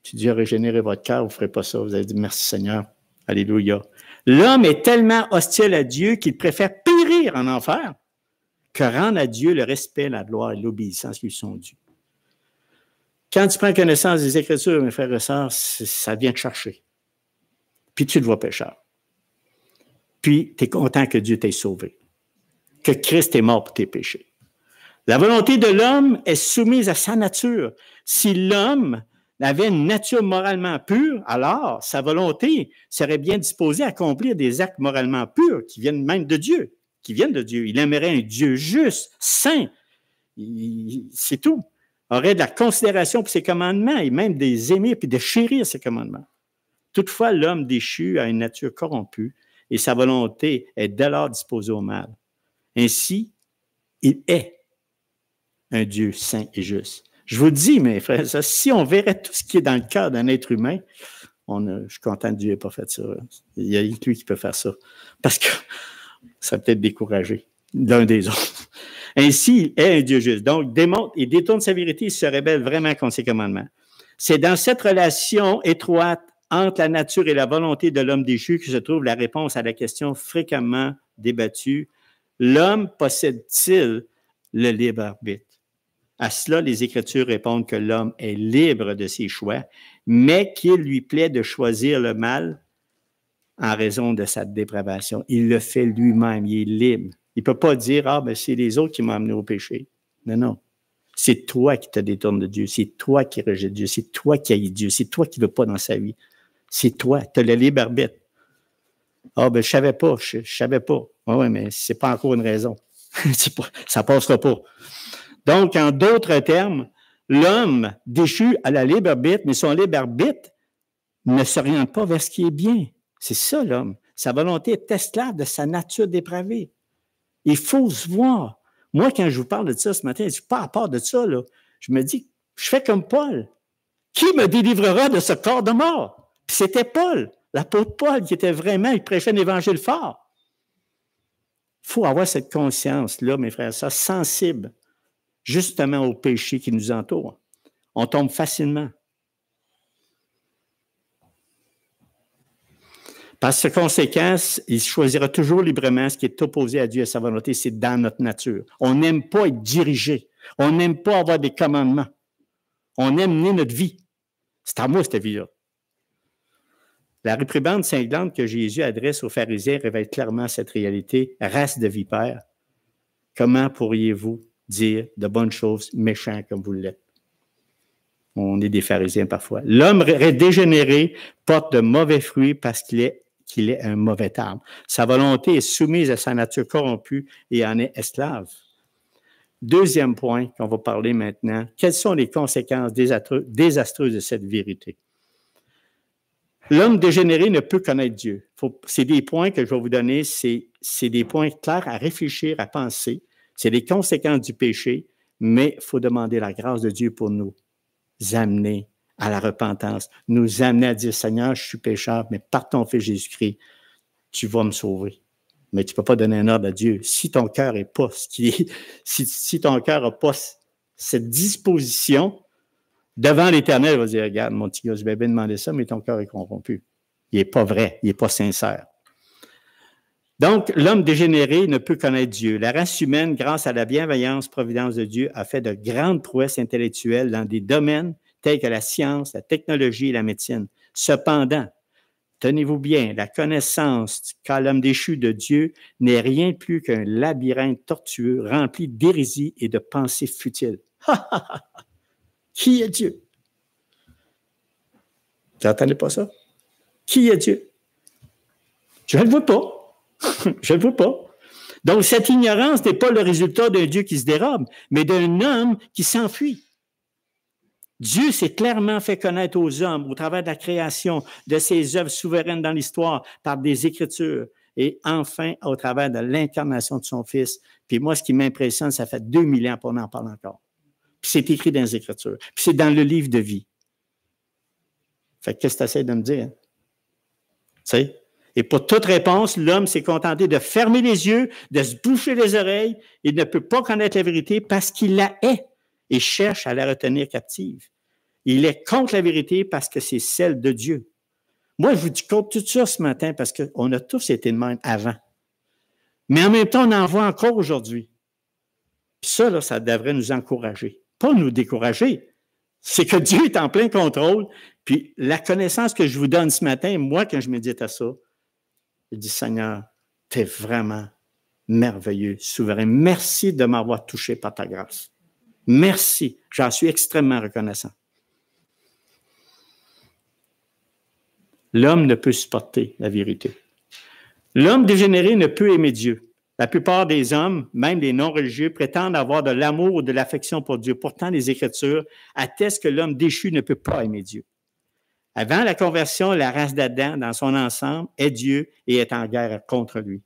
Si Dieu a régénéré votre cœur, vous ne ferez pas ça. Vous allez dire « Merci Seigneur. Alléluia. » L'homme est tellement hostile à Dieu qu'il préfère périr en enfer que rendre à Dieu le respect, la gloire et l'obéissance qui lui sont dus. Quand tu prends connaissance des Écritures, mes frères et sœurs, ça vient te chercher. Puis tu te vois pécheur. Puis tu es content que Dieu t'ait sauvé, que Christ est mort pour tes péchés. La volonté de l'homme est soumise à sa nature. Si l'homme avait une nature moralement pure, alors sa volonté serait bien disposée à accomplir des actes moralement purs qui viennent même de Dieu, qui viennent de Dieu. Il aimerait un Dieu juste, saint. C'est tout. Aurait de la considération pour ses commandements et même des aimer puis de chérir ses commandements. Toutefois, l'homme déchu a une nature corrompue et sa volonté est dès lors disposée au mal. Ainsi, il est un Dieu saint et juste. Je vous dis, mes frères, ça, si on verrait tout ce qui est dans le cœur d'un être humain, je suis content que Dieu n'ait pas fait ça. Il y a lui qui peut faire ça. Parce que ça peut être découragé l'un des autres. Ainsi, il est un Dieu juste. Donc, il détourne sa vérité, il se rebelle vraiment contre ses commandements. C'est dans cette relation étroite entre la nature et la volonté de l'homme déchu que se trouve la réponse à la question fréquemment débattue. L'homme possède-t-il le libre arbitre? À cela, les Écritures répondent que l'homme est libre de ses choix, mais qu'il lui plaît de choisir le mal en raison de sa dépravation. Il le fait lui-même, il est libre. Il ne peut pas dire « Ah, ben c'est les autres qui m'ont amené au péché ». Non, non. C'est toi qui te détournes de Dieu, c'est toi qui rejettes Dieu, c'est toi qui haïs Dieu, c'est toi qui ne veux pas dans sa vie. C'est toi, tu as le libre arbitre. Ah, ben je savais pas, je savais pas. Oui, mais ce n'est pas encore une raison. Ça ne passera pas. Donc, en d'autres termes, l'homme déchu a la libre arbitre, mais son libre arbitre ne s'oriente pas vers ce qui est bien. C'est ça, l'homme. Sa volonté est esclave de sa nature dépravée. Il faut se voir. Moi, quand je vous parle de ça ce matin, je ne suis pas à part de ça, là. Je me dis, je fais comme Paul. Qui me délivrera de ce corps de mort? Puis c'était Paul, l'apôtre Paul, qui était vraiment, il prêchait un évangile fort. Il faut avoir cette conscience-là, mes frères, ça, sensible, justement au péché qui nous entoure. On tombe facilement. Par conséquent, il choisira toujours librement ce qui est opposé à Dieu et à sa volonté. C'est dans notre nature. On n'aime pas être dirigé. On n'aime pas avoir des commandements. On aime mener notre vie. C'est à moi, cette vie-là. La réprimande cinglante que Jésus adresse aux pharisiens révèle clairement cette réalité. Race de vipères, comment pourriez-vous dire de bonnes choses méchants comme vous l'êtes? On est des pharisiens parfois. L'homme dégénéré porte de mauvais fruits parce qu'il est un mauvais arbre. Sa volonté est soumise à sa nature corrompue et en est esclave. Deuxième point qu'on va parler maintenant, quelles sont les conséquences désastreuses de cette vérité? L'homme dégénéré ne peut connaître Dieu. C'est des points que je vais vous donner, c'est des points clairs à réfléchir, à penser. C'est les conséquences du péché, mais il faut demander la grâce de Dieu pour nous amener à la repentance, nous amener à dire, Seigneur, je suis pécheur, mais par ton Fils Jésus-Christ, tu vas me sauver. Mais tu ne peux pas donner un ordre à Dieu. Si ton cœur n'est pas si ton cœur n'a pas cette disposition, devant l'Éternel, il va dire, regarde, mon petit gars, je vais bien demander ça, mais ton cœur est corrompu. Il n'est pas vrai, il n'est pas sincère. Donc, l'homme dégénéré ne peut connaître Dieu. La race humaine, grâce à la bienveillance, providence de Dieu, a fait de grandes prouesses intellectuelles dans des domaines tels que la science, la technologie et la médecine. Cependant, tenez-vous bien, la connaissance qu'a l'homme déchu de Dieu n'est rien de plus qu'un labyrinthe tortueux rempli d'hérésie et de pensées futiles. Qui est Dieu? Vous n'entendez pas ça? Qui est Dieu? Je ne le vois pas. Je ne le vois pas. Donc, cette ignorance n'est pas le résultat d'un Dieu qui se dérobe, mais d'un homme qui s'enfuit. Dieu s'est clairement fait connaître aux hommes au travers de la création, de ses œuvres souveraines dans l'histoire, par des Écritures, et enfin au travers de l'incarnation de son Fils. Puis moi, ce qui m'impressionne, ça fait 2000 ans qu'on en parle encore. Puis c'est écrit dans les Écritures. Puis c'est dans le livre de vie. Fait que qu'est-ce que tu essaies de me dire? Tu sais? Et pour toute réponse, l'homme s'est contenté de fermer les yeux, de se boucher les oreilles. Il ne peut pas connaître la vérité parce qu'il la hait et cherche à la retenir captive. Il est contre la vérité parce que c'est celle de Dieu. Moi, je vous dis contre tout ça ce matin parce qu'on a tous été de même avant. Mais en même temps, on en voit encore aujourd'hui. Puis ça, là, ça devrait nous encourager. Pas nous décourager. C'est que Dieu est en plein contrôle. Puis la connaissance que je vous donne ce matin, moi, quand je médite à ça, je dis, Seigneur, tu es vraiment merveilleux, souverain. Merci de m'avoir touché par ta grâce. Merci. J'en suis extrêmement reconnaissant. L'homme ne peut supporter la vérité. L'homme dégénéré ne peut aimer Dieu. La plupart des hommes, même les non-religieux, prétendent avoir de l'amour ou de l'affection pour Dieu. Pourtant, les Écritures attestent que l'homme déchu ne peut pas aimer Dieu. Avant la conversion, la race d'Adam, dans son ensemble, est Dieu et est en guerre contre lui.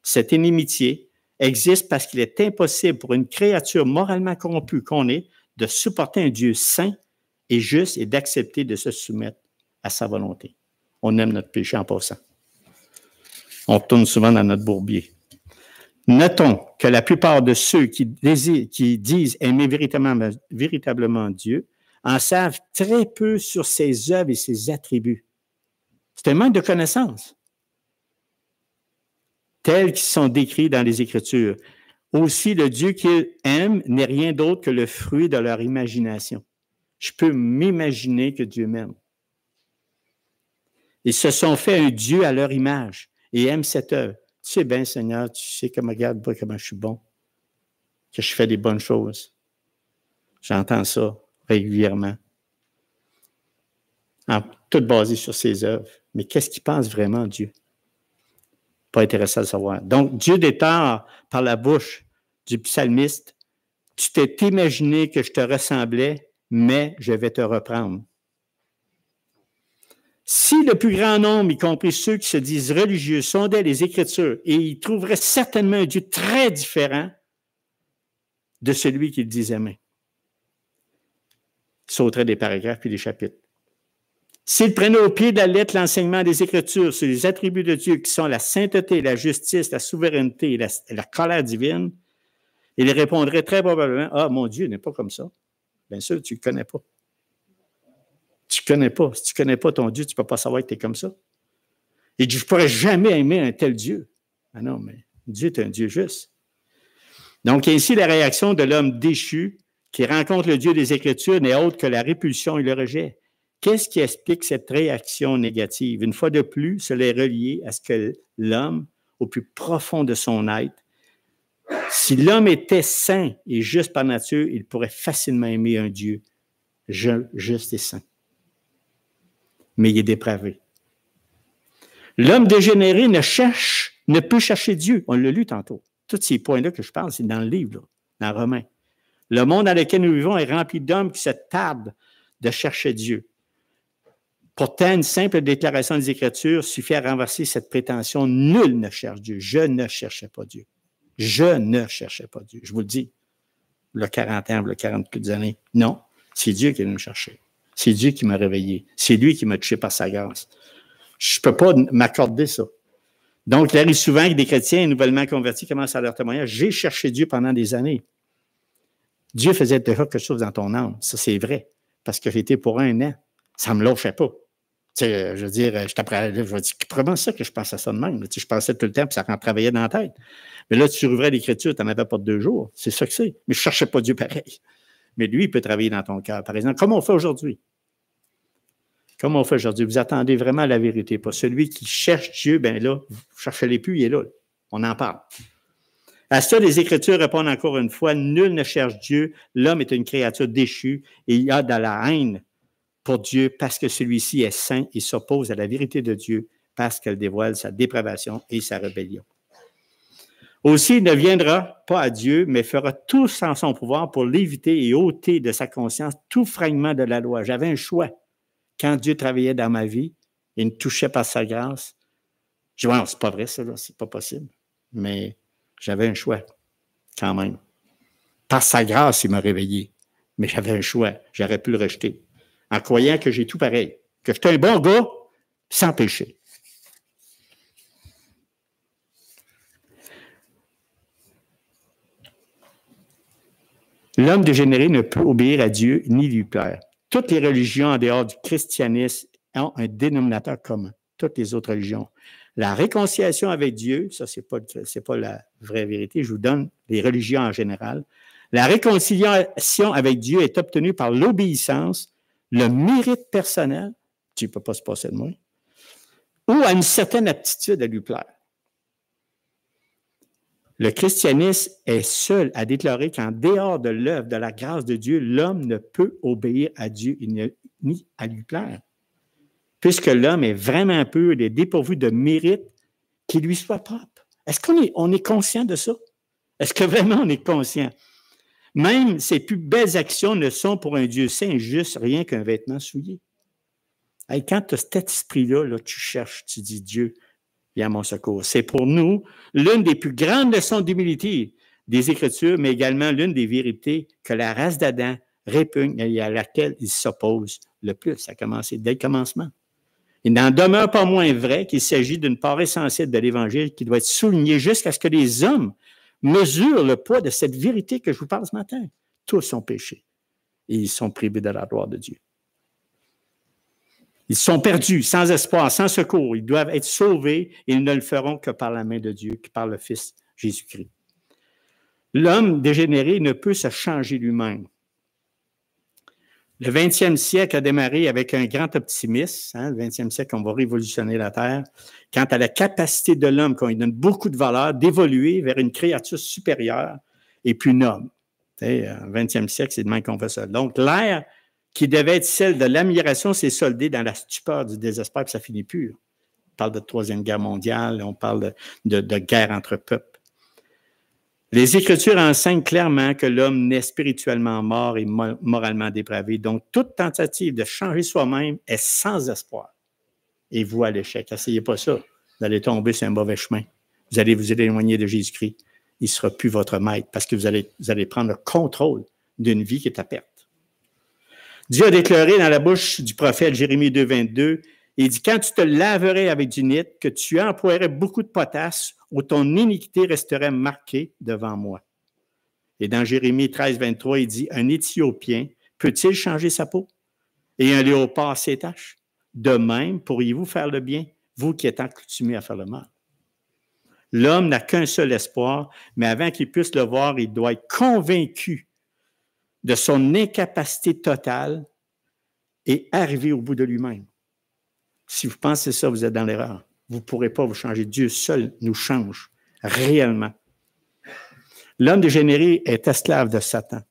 Cette inimitié existe parce qu'il est impossible pour une créature moralement corrompue qu'on est de supporter un Dieu saint et juste et d'accepter de se soumettre à sa volonté. On aime notre péché en passant. On retourne souvent dans notre bourbier. Notons que la plupart de ceux qui disent aimer véritablement Dieu en savent très peu sur ses œuvres et ses attributs. C'est un manque de connaissances, tels qu'ils sont décrits dans les Écritures. Aussi, le Dieu qu'ils aiment n'est rien d'autre que le fruit de leur imagination. Je peux m'imaginer que Dieu m'aime. Ils se sont fait un Dieu à leur image et aiment cette œuvre. Tu sais bien, Seigneur, tu sais comment, regarde-moi comment je suis bon, que je fais des bonnes choses. J'entends ça régulièrement. Tout basé sur ses œuvres. Mais qu'est-ce qu'il pense vraiment, Dieu? Pas intéressant de savoir. Donc, Dieu déclare par la bouche du psalmiste, « Tu t'es imaginé que je te ressemblais, mais je vais te reprendre. » Si le plus grand nombre, y compris ceux qui se disent religieux, sondaient les Écritures, et ils trouveraient certainement un Dieu très différent de celui qu'ils disaient aimer. Ils sauteraient des paragraphes puis des chapitres. S'ils prenaient au pied de la lettre l'enseignement des Écritures sur les attributs de Dieu qui sont la sainteté, la justice, la souveraineté et la colère divine, ils répondraient très probablement « Ah, mon Dieu n'est pas comme ça. » Bien sûr, tu ne le connais pas. Tu ne connais pas. Si tu ne connais pas ton Dieu, tu ne peux pas savoir que tu es comme ça. Et je ne pourrais jamais aimer un tel Dieu. Ah non, mais Dieu est un Dieu juste. Donc, ainsi, la réaction de l'homme déchu qui rencontre le Dieu des Écritures n'est autre que la répulsion et le rejet. Qu'est-ce qui explique cette réaction négative? Une fois de plus, cela est relié à ce que l'homme, au plus profond de son être, si l'homme était saint et juste par nature, il pourrait facilement aimer un Dieu juste et saint. Mais il est dépravé. L'homme dégénéré ne peut chercher Dieu. On l'a lu tantôt. Tous ces points-là que je parle, c'est dans le livre, là, dans Romains. Le monde dans lequel nous vivons est rempli d'hommes qui se tardent de chercher Dieu. Pourtant, une simple déclaration des Écritures suffit à renverser cette prétention. Nul ne cherche Dieu. Je ne cherchais pas Dieu. Je ne cherchais pas Dieu. Je vous le dis. Le 40 ans, le 40 plus d'années. Non, c'est Dieu qui est venu me chercher. C'est Dieu qui m'a réveillé. C'est lui qui m'a touché par sa grâce. Je ne peux pas m'accorder ça. Donc, il arrive souvent que des chrétiens nouvellement convertis commencent à leur témoigner. J'ai cherché Dieu pendant des années. Dieu faisait déjà quelque chose dans ton âme. Ça, c'est vrai. Parce que j'étais pour 1 an. Ça ne me lâchait pas. Tu sais, je veux dire, je dis, comment ça que je pense à ça de même? Tu sais, je pensais tout le temps, puis ça travaillait dans la tête. Mais là, tu rouvrais l'Écriture, tu n'en avais pas de 2 jours. C'est ça que c'est. Mais je ne cherchais pas Dieu pareil. Mais lui, il peut travailler dans ton cœur. Par exemple, comme on fait aujourd'hui. Comme on fait aujourd'hui. Vous attendez vraiment la vérité. Pas celui qui cherche Dieu, bien là, vous ne cherchez plus, il est là. On en parle. À ça, les Écritures répondent encore une fois, nul ne cherche Dieu, l'homme est une créature déchue et il y a de la haine pour Dieu parce que celui-ci est saint et s'oppose à la vérité de Dieu parce qu'elle dévoile sa dépravation et sa rébellion. Aussi, il ne viendra pas à Dieu, mais fera tout en son pouvoir pour l'éviter et ôter de sa conscience tout fragment de la loi. J'avais un choix. Quand Dieu travaillait dans ma vie, il me touchait par sa grâce. Je dis, non, c'est pas vrai ça, là, c'est pas possible. Mais j'avais un choix, quand même. Par sa grâce, il m'a réveillé. Mais j'avais un choix. J'aurais pu le rejeter. En croyant que j'ai tout pareil. Que j'étais un bon gars, sans péché. L'homme dégénéré ne peut obéir à Dieu ni lui plaire. Toutes les religions en dehors du christianisme ont un dénominateur commun. Toutes les autres religions. La réconciliation avec Dieu, ça, c'est pas la vraie vérité, je vous donne les religions en général. La réconciliation avec Dieu est obtenue par l'obéissance, le mérite personnel, tu ne peux pas se passer de moi, ou à une certaine aptitude à lui plaire. Le christianisme est seul à déclarer qu'en dehors de l'œuvre de la grâce de Dieu, l'homme ne peut obéir à Dieu ni à lui plaire. Puisque l'homme est vraiment pur et dépourvu de mérite qui lui soit propre. Est-ce qu'on est conscient de ça? Est-ce que vraiment on est conscient? Même ses plus belles actions ne sont pour un Dieu saint juste rien qu'un vêtement souillé. Hey, quand tu as cet esprit-là, là, tu cherches, tu dis Dieu, viens à mon secours. C'est pour nous l'une des plus grandes leçons d'humilité des Écritures, mais également l'une des vérités que la race d'Adam répugne et à laquelle il s'oppose le plus. Ça a commencé dès le commencement. Il n'en demeure pas moins vrai qu'il s'agit d'une part essentielle de l'Évangile qui doit être soulignée jusqu'à ce que les hommes mesurent le poids de cette vérité que je vous parle ce matin. Tous ont péché et ils sont privés de la gloire de Dieu. Ils sont perdus, sans espoir, sans secours. Ils doivent être sauvés et ils ne le feront que par la main de Dieu, que par le Fils Jésus-Christ. L'homme dégénéré ne peut se changer lui-même. Le 20e siècle a démarré avec un grand optimisme. Le 20e siècle, on va révolutionner la Terre. Quant à la capacité de l'homme, qu'on lui donne beaucoup de valeur, d'évoluer vers une créature supérieure et plus noble. Au 20e siècle, c'est de même qu'on fait ça. Donc, l'ère qui devait être celle de l'amélioration s'est soldée dans la stupeur du désespoir, puis ça finit plus. On parle de Troisième Guerre mondiale, on parle de guerre entre peuples. Les Écritures enseignent clairement que l'homme naît spirituellement mort et moralement dépravé. Donc, toute tentative de changer soi-même est sans espoir et voue à l'échec. N'essayez pas ça. Vous allez tomber sur un mauvais chemin. Vous allez vous éloigner de Jésus-Christ. Il ne sera plus votre maître parce que vous allez prendre le contrôle d'une vie qui est à perte. Dieu a déclaré dans la bouche du prophète Jérémie 2, 22, il dit, quand tu te laverais avec du nit, que tu emploierais beaucoup de potasse, où ton iniquité resterait marquée devant moi. Et dans Jérémie 13, 23, il dit, un Éthiopien peut-il changer sa peau? Et un léopard ses taches? De même, pourriez-vous faire le bien, vous qui êtes accoutumés à faire le mal? L'homme n'a qu'un seul espoir, mais avant qu'il puisse le voir, il doit être convaincu de son incapacité totale et arriver au bout de lui-même. Si vous pensez ça, vous êtes dans l'erreur. Vous ne pourrez pas vous changer. Dieu seul nous change réellement. L'homme dégénéré est esclave de Satan.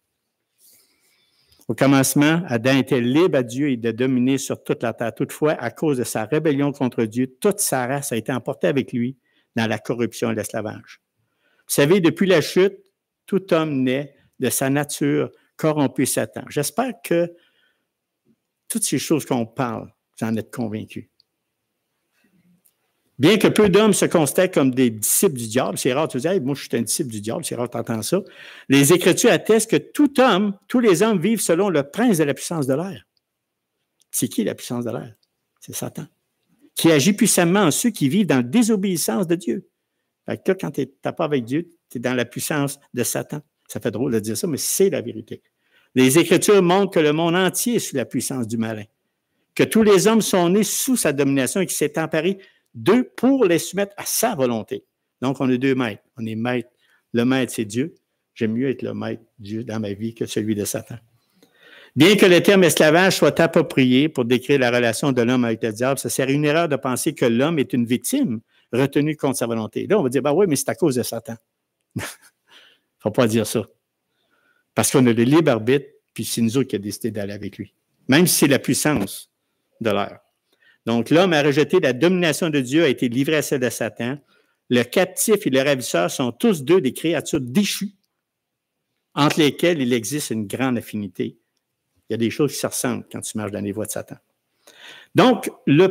Au commencement, Adam était libre à Dieu et de dominer sur toute la terre. Toutefois, à cause de sa rébellion contre Dieu, toute sa race a été emportée avec lui dans la corruption et l'esclavage. Vous savez, depuis la chute, tout homme naît de sa nature corrompue Satan. J'espère que toutes ces choses qu'on parle, vous en êtes convaincus. Bien que peu d'hommes se constatent comme des disciples du diable, c'est rare de dire, hey, moi je suis un disciple du diable, c'est rare d'entendre ça. Les Écritures attestent que tout homme, tous les hommes vivent selon le prince de la puissance de l'air. C'est qui la puissance de l'air? C'est Satan. Qui agit puissamment en ceux qui vivent dans la désobéissance de Dieu. Fait que toi, quand tu n'es pas avec Dieu, tu es dans la puissance de Satan. Ça fait drôle de dire ça, mais c'est la vérité. Les Écritures montrent que le monde entier est sous la puissance du malin. Que tous les hommes sont nés sous sa domination et qu'il s'est emparé d'eux pour les soumettre à sa volonté. Donc, on est deux maîtres. On est maître. Le maître, c'est Dieu. J'aime mieux être le maître Dieu dans ma vie que celui de Satan. Bien que le terme esclavage soit approprié pour décrire la relation de l'homme avec le diable, ça serait une erreur de penser que l'homme est une victime retenue contre sa volonté. Là, on va dire, ben oui, mais c'est à cause de Satan. Il ne faut pas dire ça. Parce qu'on a le libre arbitre, puis c'est nous autres qui avons décidé d'aller avec lui. Même si c'est la puissance de l'air. Donc, l'homme a rejeté la domination de Dieu, a été livré à celle de Satan. Le captif et le ravisseur sont tous deux des créatures déchues, entre lesquelles il existe une grande affinité. Il y a des choses qui se ressemblent quand tu marches dans les voies de Satan. Donc, le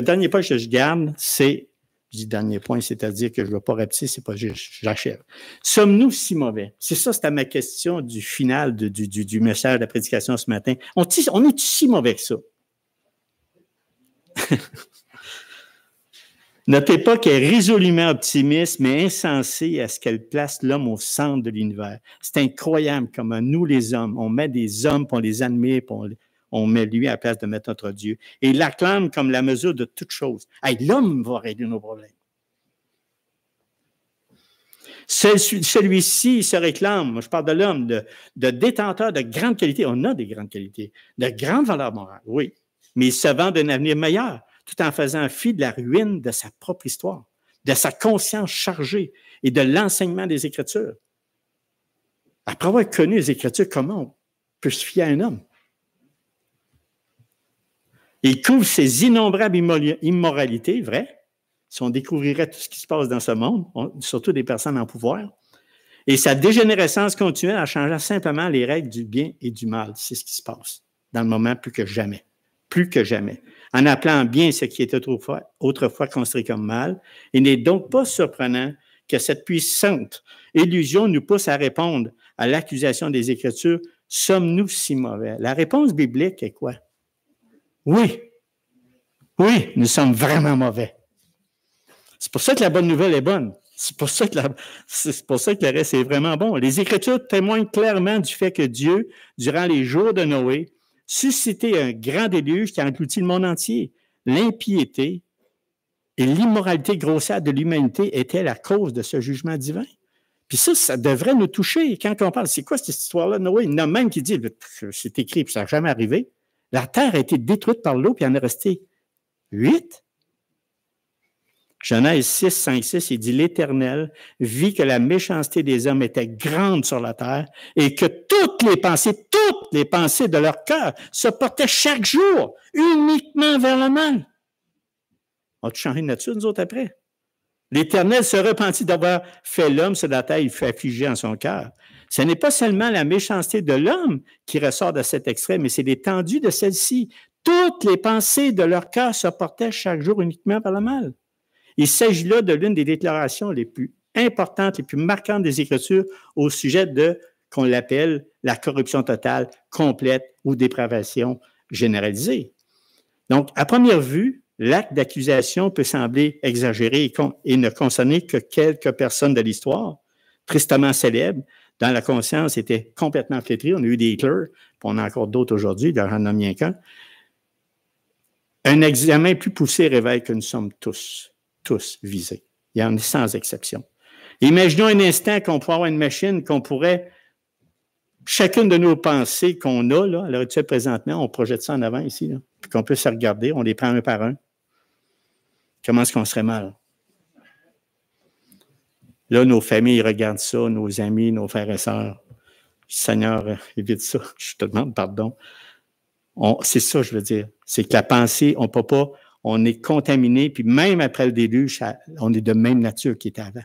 dernier point que je garde, c'est, je dis dernier point, c'est-à-dire que je ne vais pas répéter, c'est pas j'achève. Sommes-nous si mauvais? C'est ça, c'était ma question du final du message de la prédication ce matin. On est si mauvais que ça? Notre époque est résolument optimiste, mais insensée à ce qu'elle place l'homme au centre de l'univers. C'est incroyable comment nous, les hommes, on met des hommes, puis on les admire, puis on met lui à la place de mettre notre Dieu. Et il l'acclame comme la mesure de toute chose. Hey, l'homme va régler nos problèmes. Celui-ci, il se réclame, moi je parle de l'homme, de détenteur de grandes qualités. On a des grandes qualités, de grandes valeurs morales, oui. Mais il se vend d'un avenir meilleur, tout en faisant fi de la ruine de sa propre histoire, de sa conscience chargée et de l'enseignement des Écritures. Après avoir connu les Écritures, comment on peut se fier à un homme? Il couvre ses innombrables immoralités, vrai? Si on découvrirait tout ce qui se passe dans ce monde, surtout des personnes en pouvoir, et sa dégénérescence continuelle en changeant simplement les règles du bien et du mal. C'est ce qui se passe dans le moment plus que jamais. plus que jamais, en appelant bien ce qui était autrefois considéré comme mal. Il n'est donc pas surprenant que cette puissante illusion nous pousse à répondre à l'accusation des Écritures. Sommes-nous si mauvais? La réponse biblique est quoi? Oui. Oui, nous sommes vraiment mauvais. C'est pour ça que la bonne nouvelle est bonne. C'est pour ça que le reste est vraiment bon. Les Écritures témoignent clairement du fait que Dieu, durant les jours de Noé, suscitait un grand déluge qui a englouti le monde entier. L'impiété et l'immoralité grossière de l'humanité étaient la cause de ce jugement divin. Puis ça devrait nous toucher quand on parle. C'est quoi cette histoire-là de Noé? Il y en a même qui dit, c'est écrit, puis ça n'a jamais arrivé. La terre a été détruite par l'eau, puis il en est resté 8. Genèse 6, 5, 6, il dit, l'Éternel vit que la méchanceté des hommes était grande sur la terre et que toutes les pensées de leur cœur se portaient chaque jour uniquement vers le mal. On a changé de nature, nous autres, après. L'Éternel se repentit d'avoir fait l'homme sur la terre, il fut affligé en son cœur. Ce n'est pas seulement la méchanceté de l'homme qui ressort de cet extrait, mais c'est l'étendue de celle-ci. Toutes les pensées de leur cœur se portaient chaque jour uniquement vers le mal. Il s'agit là de l'une des déclarations les plus importantes, les plus marquantes des Écritures au sujet de, qu'on l'appelle, la corruption totale, complète ou dépravation généralisée. Donc, à première vue, l'acte d'accusation peut sembler exagéré et ne concerner que quelques personnes de l'histoire, tristement célèbres, dont la conscience était complètement flétrie. On a eu des Hitler, puis on a encore d'autres aujourd'hui, il en a bien qu'un. Un examen plus poussé révèle que nous sommes tous visés. Il y en a sans exception. Imaginons un instant qu'on pourrait avoir une machine qu'on pourrait, chacune de nos pensées qu'on a, là, à l'heure actuelle présentement, on projette ça en avant ici, là, puis qu'on peut se regarder, on les prend un par un. Comment est-ce qu'on serait mal? Là, nos familles regardent ça, nos amis, nos frères et sœurs. Seigneur, évite ça, je te demande pardon. C'est ça, je veux dire. C'est que la pensée, on ne peut pas, on est contaminé, puis même après le déluge, on est de même nature qu'il était avant.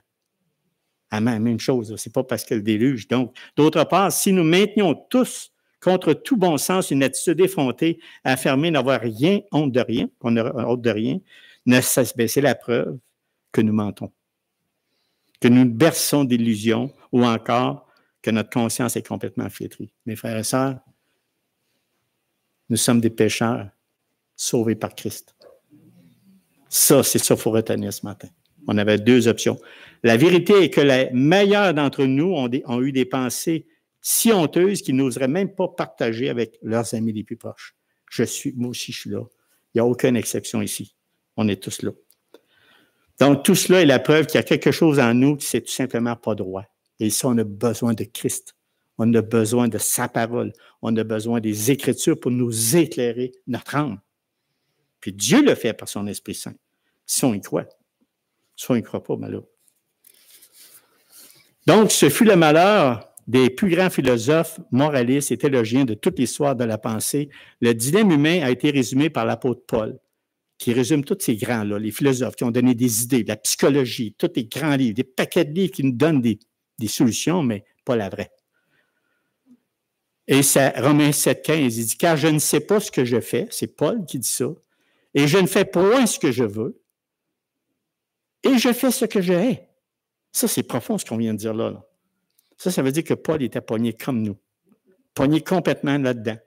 La même chose, c'est pas parce que le déluge. Donc, d'autre part, si nous maintenions tous, contre tout bon sens, une attitude effrontée, affirmer n'avoir rien, honte de rien, qu'on n'a honte de rien, ne cesse baisser la preuve que nous mentons, que nous berçons d'illusions ou encore que notre conscience est complètement flétrie. Mes frères et sœurs, nous sommes des pécheurs sauvés par Christ. Ça, c'est ça qu'il faut retenir ce matin. On avait deux options. La vérité est que les meilleurs d'entre nous ont eu des pensées si honteuses qu'ils n'oseraient même pas partager avec leurs amis les plus proches. Moi aussi, je suis là. Il n'y a aucune exception ici. On est tous là. Donc, tout cela est la preuve qu'il y a quelque chose en nous qui c'est tout simplement pas droit. Et ça, on a besoin de Christ. On a besoin de sa parole. On a besoin des Écritures pour nous éclairer notre âme. Puis Dieu le fait par son Esprit Saint. Si on y croit. Si on n'y croit pas, malheur. Donc, ce fut le malheur des plus grands philosophes, moralistes et théologiens de toute l'histoire de la pensée. Le dilemme humain a été résumé par l'apôtre Paul, qui résume tous ces grands-là, les philosophes qui ont donné des idées, de la psychologie, tous les grands livres, des paquets de livres qui nous donnent des solutions, mais pas la vraie. Et c'est Romains 7,15, il dit « Car je ne sais pas ce que je fais », c'est Paul qui dit ça, « et je ne fais point ce que je veux, et je fais ce que je hais. » Ça, c'est profond ce qu'on vient de dire là. Ça veut dire que Paul était pogné comme nous, pogné complètement là-dedans.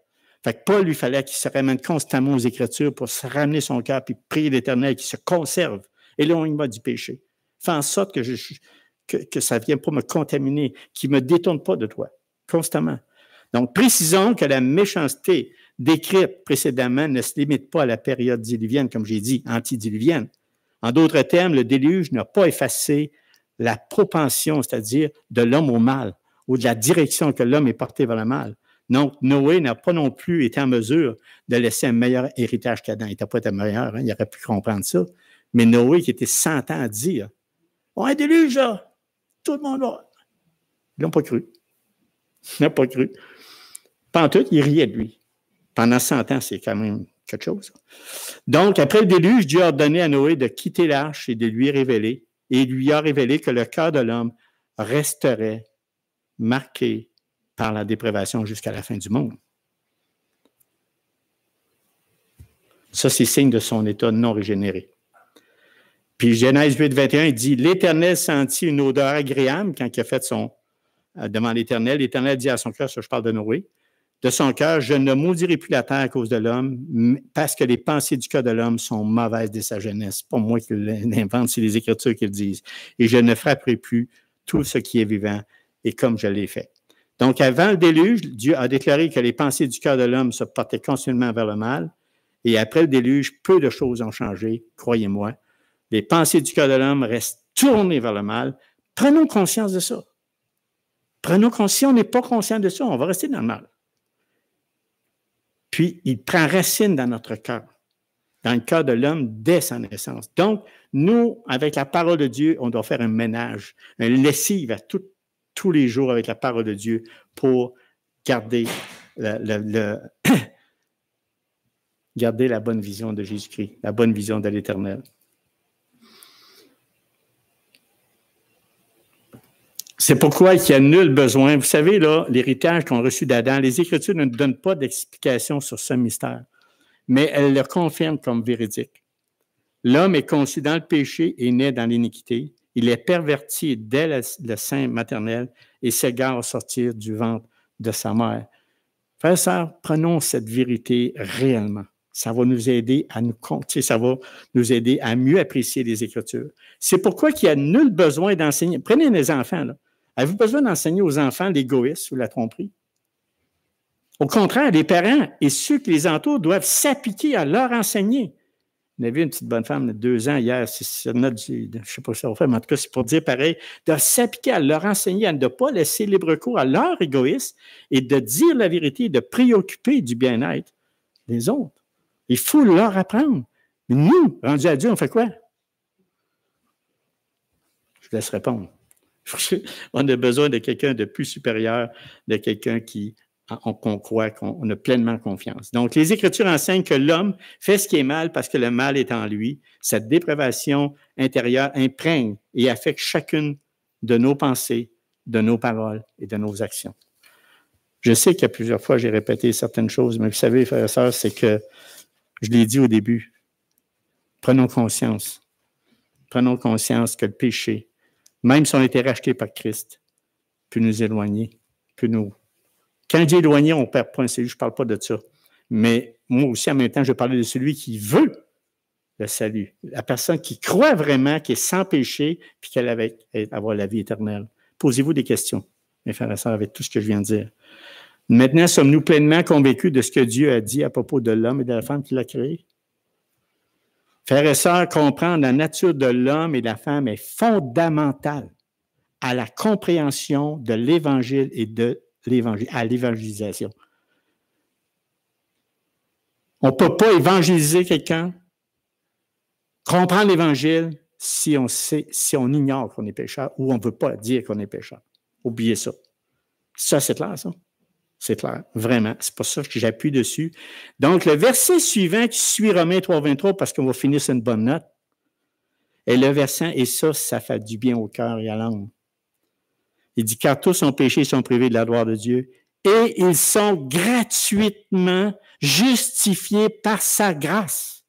Fait que Paul, lui, fallait qu'il se ramène constamment aux Écritures pour se ramener son cœur puis prier l'Éternel, qu'il se conserve, éloignement du péché. Fais en sorte que ça ne vienne pas me contaminer, qu'il ne me détourne pas de toi, constamment. Donc, précisons que la méchanceté décrite précédemment ne se limite pas à la période diluvienne, comme j'ai dit, antidiluvienne. En d'autres termes, le déluge n'a pas effacé la propension, c'est-à-dire de l'homme au mal, ou de la direction que l'homme est porté vers le mal. Donc, Noé n'a pas non plus été en mesure de laisser un meilleur héritage qu'Adam. Il n'était pas été meilleur, hein, il aurait pu comprendre ça. Mais Noé, qui était 100 ans à dire, « On a un déluge, là! Tout le monde va! » Ils n'ont pas cru. Ils n'ont pas cru. Pantoute, il riait de lui. Pendant 100 ans, c'est quand même quelque chose. Donc, après le déluge, Dieu a ordonné à Noé de quitter l'arche et de lui révéler. Et il lui a révélé que le cœur de l'homme resterait marqué par la dépravation jusqu'à la fin du monde. Ça, c'est signe de son état non régénéré. Puis Genèse 8, 21, il dit, l'Éternel sentit une odeur agréable quand il a fait son devant l'Éternel. L'Éternel dit à son cœur, ça je parle de Noé, de son cœur, je ne maudirai plus la terre à cause de l'homme, parce que les pensées du cœur de l'homme sont mauvaises dès sa jeunesse. C'est pas moi qui l'invente, c'est les Écritures qui le disent. Et je ne frapperai plus tout ce qui est vivant, et comme je l'ai fait. Donc, avant le déluge, Dieu a déclaré que les pensées du cœur de l'homme se portaient continuellement vers le mal. Et après le déluge, peu de choses ont changé, croyez-moi. Les pensées du cœur de l'homme restent tournées vers le mal. Prenons conscience de ça. Prenons conscience. Si on n'est pas conscient de ça, on va rester dans le mal. Puis, il prend racine dans notre cœur, dans le cœur de l'homme dès sa naissance. Donc, nous, avec la parole de Dieu, on doit faire un ménage, un lessive à tous les jours avec la parole de Dieu pour garder garder la bonne vision de Jésus-Christ, la bonne vision de l'Éternel. C'est pourquoi il n'y a nul besoin. Vous savez, là, l'héritage qu'on a reçu d'Adam, les Écritures ne nous donnent pas d'explication sur ce mystère, mais elles le confirment comme véridique. L'homme est conçu dans le péché et naît dans l'iniquité. Il est perverti dès le sein maternel et s'égare au sortir du ventre de sa mère. Frères et sœurs, prenons cette vérité réellement. Ça va nous aider à ça va nous aider à mieux apprécier les Écritures. C'est pourquoi il n'y a nul besoin d'enseigner. Prenez les enfants, là. Avez-vous besoin d'enseigner aux enfants l'égoïsme ou la tromperie? Au contraire, les parents et ceux qui les entourent doivent s'appliquer à leur enseigner. On a vu une petite bonne femme de 2 ans hier, c'est notre, je ne sais pas si ça va faire, mais en tout cas, c'est pour dire pareil, de s'appliquer à leur enseigner, à ne pas laisser libre cours à leur égoïsme et de dire la vérité, de préoccuper du bien-être des autres. Il faut leur apprendre. Mais nous, rendus à Dieu, on fait quoi? Je vous laisse répondre. On a besoin de quelqu'un de plus supérieur, de quelqu'un qu'on croit, qu'on a pleinement confiance. Donc, les Écritures enseignent que l'homme fait ce qui est mal parce que le mal est en lui. Cette dépravation intérieure imprègne et affecte chacune de nos pensées, de nos paroles et de nos actions. Je sais que plusieurs fois, j'ai répété certaines choses, mais vous savez, frères et sœurs, c'est que je l'ai dit au début. Prenons conscience. Prenons conscience que le péché, même si on a été racheté par Christ, peut nous éloigner, peut nous... Quand je dis éloigné, on ne perd pas un salut, je ne parle pas de ça. Mais moi aussi, en même temps, je parlais de celui qui veut le salut. La personne qui croit vraiment, qui est sans péché, puis qu'elle va avoir la vie éternelle. Posez-vous des questions, mes frères et sœurs, avec tout ce que je viens de dire. Maintenant, sommes-nous pleinement convaincus de ce que Dieu a dit à propos de l'homme et de la femme qu'il a créé? Frères et sœurs, comprendre la nature de l'homme et de la femme est fondamental à la compréhension de l'Évangile et à l'évangélisation. On ne peut pas évangéliser quelqu'un, comprendre l'Évangile si on ignore qu'on est pécheur ou on ne veut pas dire qu'on est pécheur. Oubliez ça. Ça, c'est clair, ça? C'est clair, vraiment. C'est pour ça que j'appuie dessus. Donc, le verset suivant qui suit Romains 3, 23, parce qu'on va finir sur une bonne note, est le verset, et ça fait du bien au cœur et à l'âme. Il dit, car tous ont péché et sont privés de la gloire de Dieu, et ils sont gratuitement justifiés par sa grâce,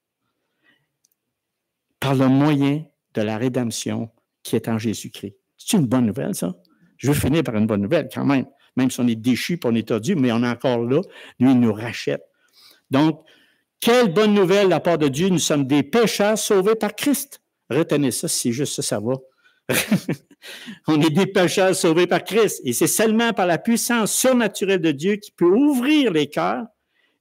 par le moyen de la rédemption qui est en Jésus-Christ. C'est une bonne nouvelle, ça? Je veux finir par une bonne nouvelle, quand même. Même si on est déchu et on est tordu, mais on est encore là. Lui, il nous rachète. Donc, quelle bonne nouvelle de la part de Dieu. Nous sommes des pécheurs sauvés par Christ. Retenez ça, si c'est juste ça, ça va. On est des pécheurs sauvés par Christ. Et c'est seulement par la puissance surnaturelle de Dieu qui peut ouvrir les cœurs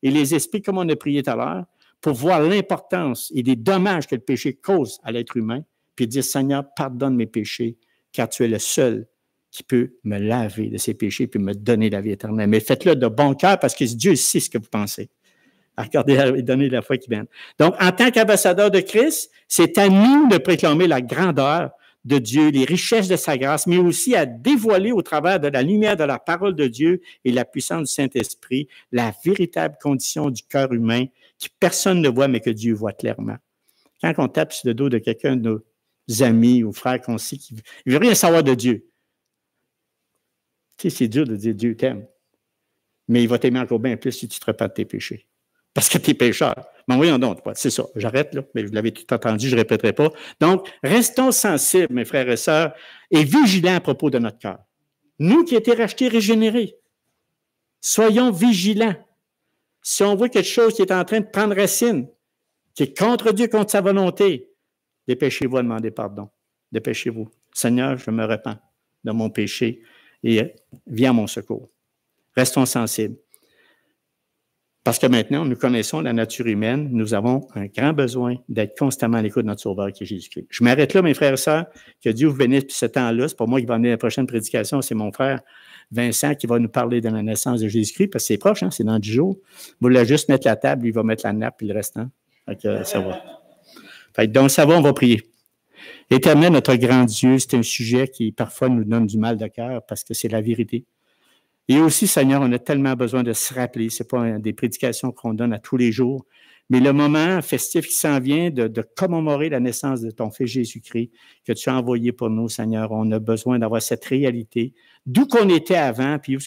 et les esprits, comme on a prié tout à l'heure, pour voir l'importance et les dommages que le péché cause à l'être humain, puis dire, Seigneur, pardonne mes péchés, car tu es le seul qui peut me laver de ses péchés puis me donner la vie éternelle. Mais faites-le de bon cœur parce que Dieu sait ce que vous pensez. Regardez et donnez la foi qui vient. Donc, en tant qu'ambassadeur de Christ, c'est à nous de proclamer la grandeur de Dieu, les richesses de sa grâce, mais aussi à dévoiler au travers de la lumière de la parole de Dieu et la puissance du Saint-Esprit la véritable condition du cœur humain que personne ne voit, mais que Dieu voit clairement. Quand on tape sur le dos de quelqu'un de nos amis ou frères qu'on sait qu'il ne veut rien savoir de Dieu, tu sais, c'est dur de dire Dieu t'aime, mais il va t'aimer encore bien plus si tu te repens de tes péchés. parce que tu es pécheur. Mais voyons donc, c'est ça. J'arrête là, mais vous l'avez tout entendu, je ne répéterai pas. Donc, restons sensibles, mes frères et sœurs, et vigilants à propos de notre cœur. Nous qui avons été rachetés, régénérés, soyons vigilants. Si on voit quelque chose qui est en train de prendre racine, qui est contre Dieu, contre sa volonté, dépêchez-vous à demander pardon. Dépêchez-vous. Seigneur, je me repens de mon péché et viens à mon secours. Restons sensibles. Parce que maintenant, nous connaissons la nature humaine, nous avons un grand besoin d'être constamment à l'écoute de notre Sauveur qui est Jésus-Christ. Je m'arrête là, mes frères et sœurs, que Dieu vous bénisse depuis ce temps-là. C'est pas moi qui va amener la prochaine prédication, c'est mon frère Vincent qui va nous parler de la naissance de Jésus-Christ, parce que c'est proche, hein, c'est dans 10 jours. Vous voulez juste mettre la table, il va mettre la nappe, puis le restant. Ça va. Donc, ça va, on va prier. Éternel, notre grand Dieu, c'est un sujet qui parfois nous donne du mal de cœur parce que c'est la vérité. Et aussi, Seigneur, on a tellement besoin de se rappeler, ce n'est pas des prédications qu'on donne à tous les jours, mais le moment festif qui s'en vient de commémorer la naissance de ton Fils Jésus-Christ que tu as envoyé pour nous, Seigneur. On a besoin d'avoir cette réalité, d'où qu'on était avant, puis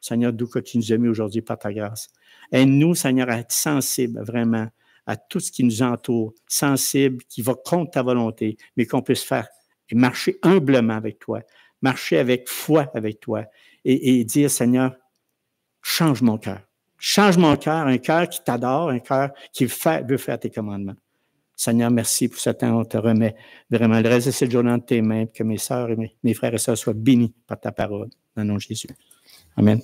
Seigneur, d'où que tu nous as mis aujourd'hui par ta grâce. Aide-nous, Seigneur, à être sensibles vraiment à tout ce qui nous entoure, sensibles, qui va contre ta volonté, mais qu'on puisse faire et marcher humblement avec toi, marcher avec foi avec toi et dire, Seigneur, change mon cœur. Change mon cœur, un cœur qui t'adore, un cœur qui veut faire tes commandements. Seigneur, merci pour ce temps. On te remet vraiment le reste de cette journée entre tes mains, que mes sœurs et mes frères et sœurs soient bénis par ta parole. Dans le nom de Jésus. Amen.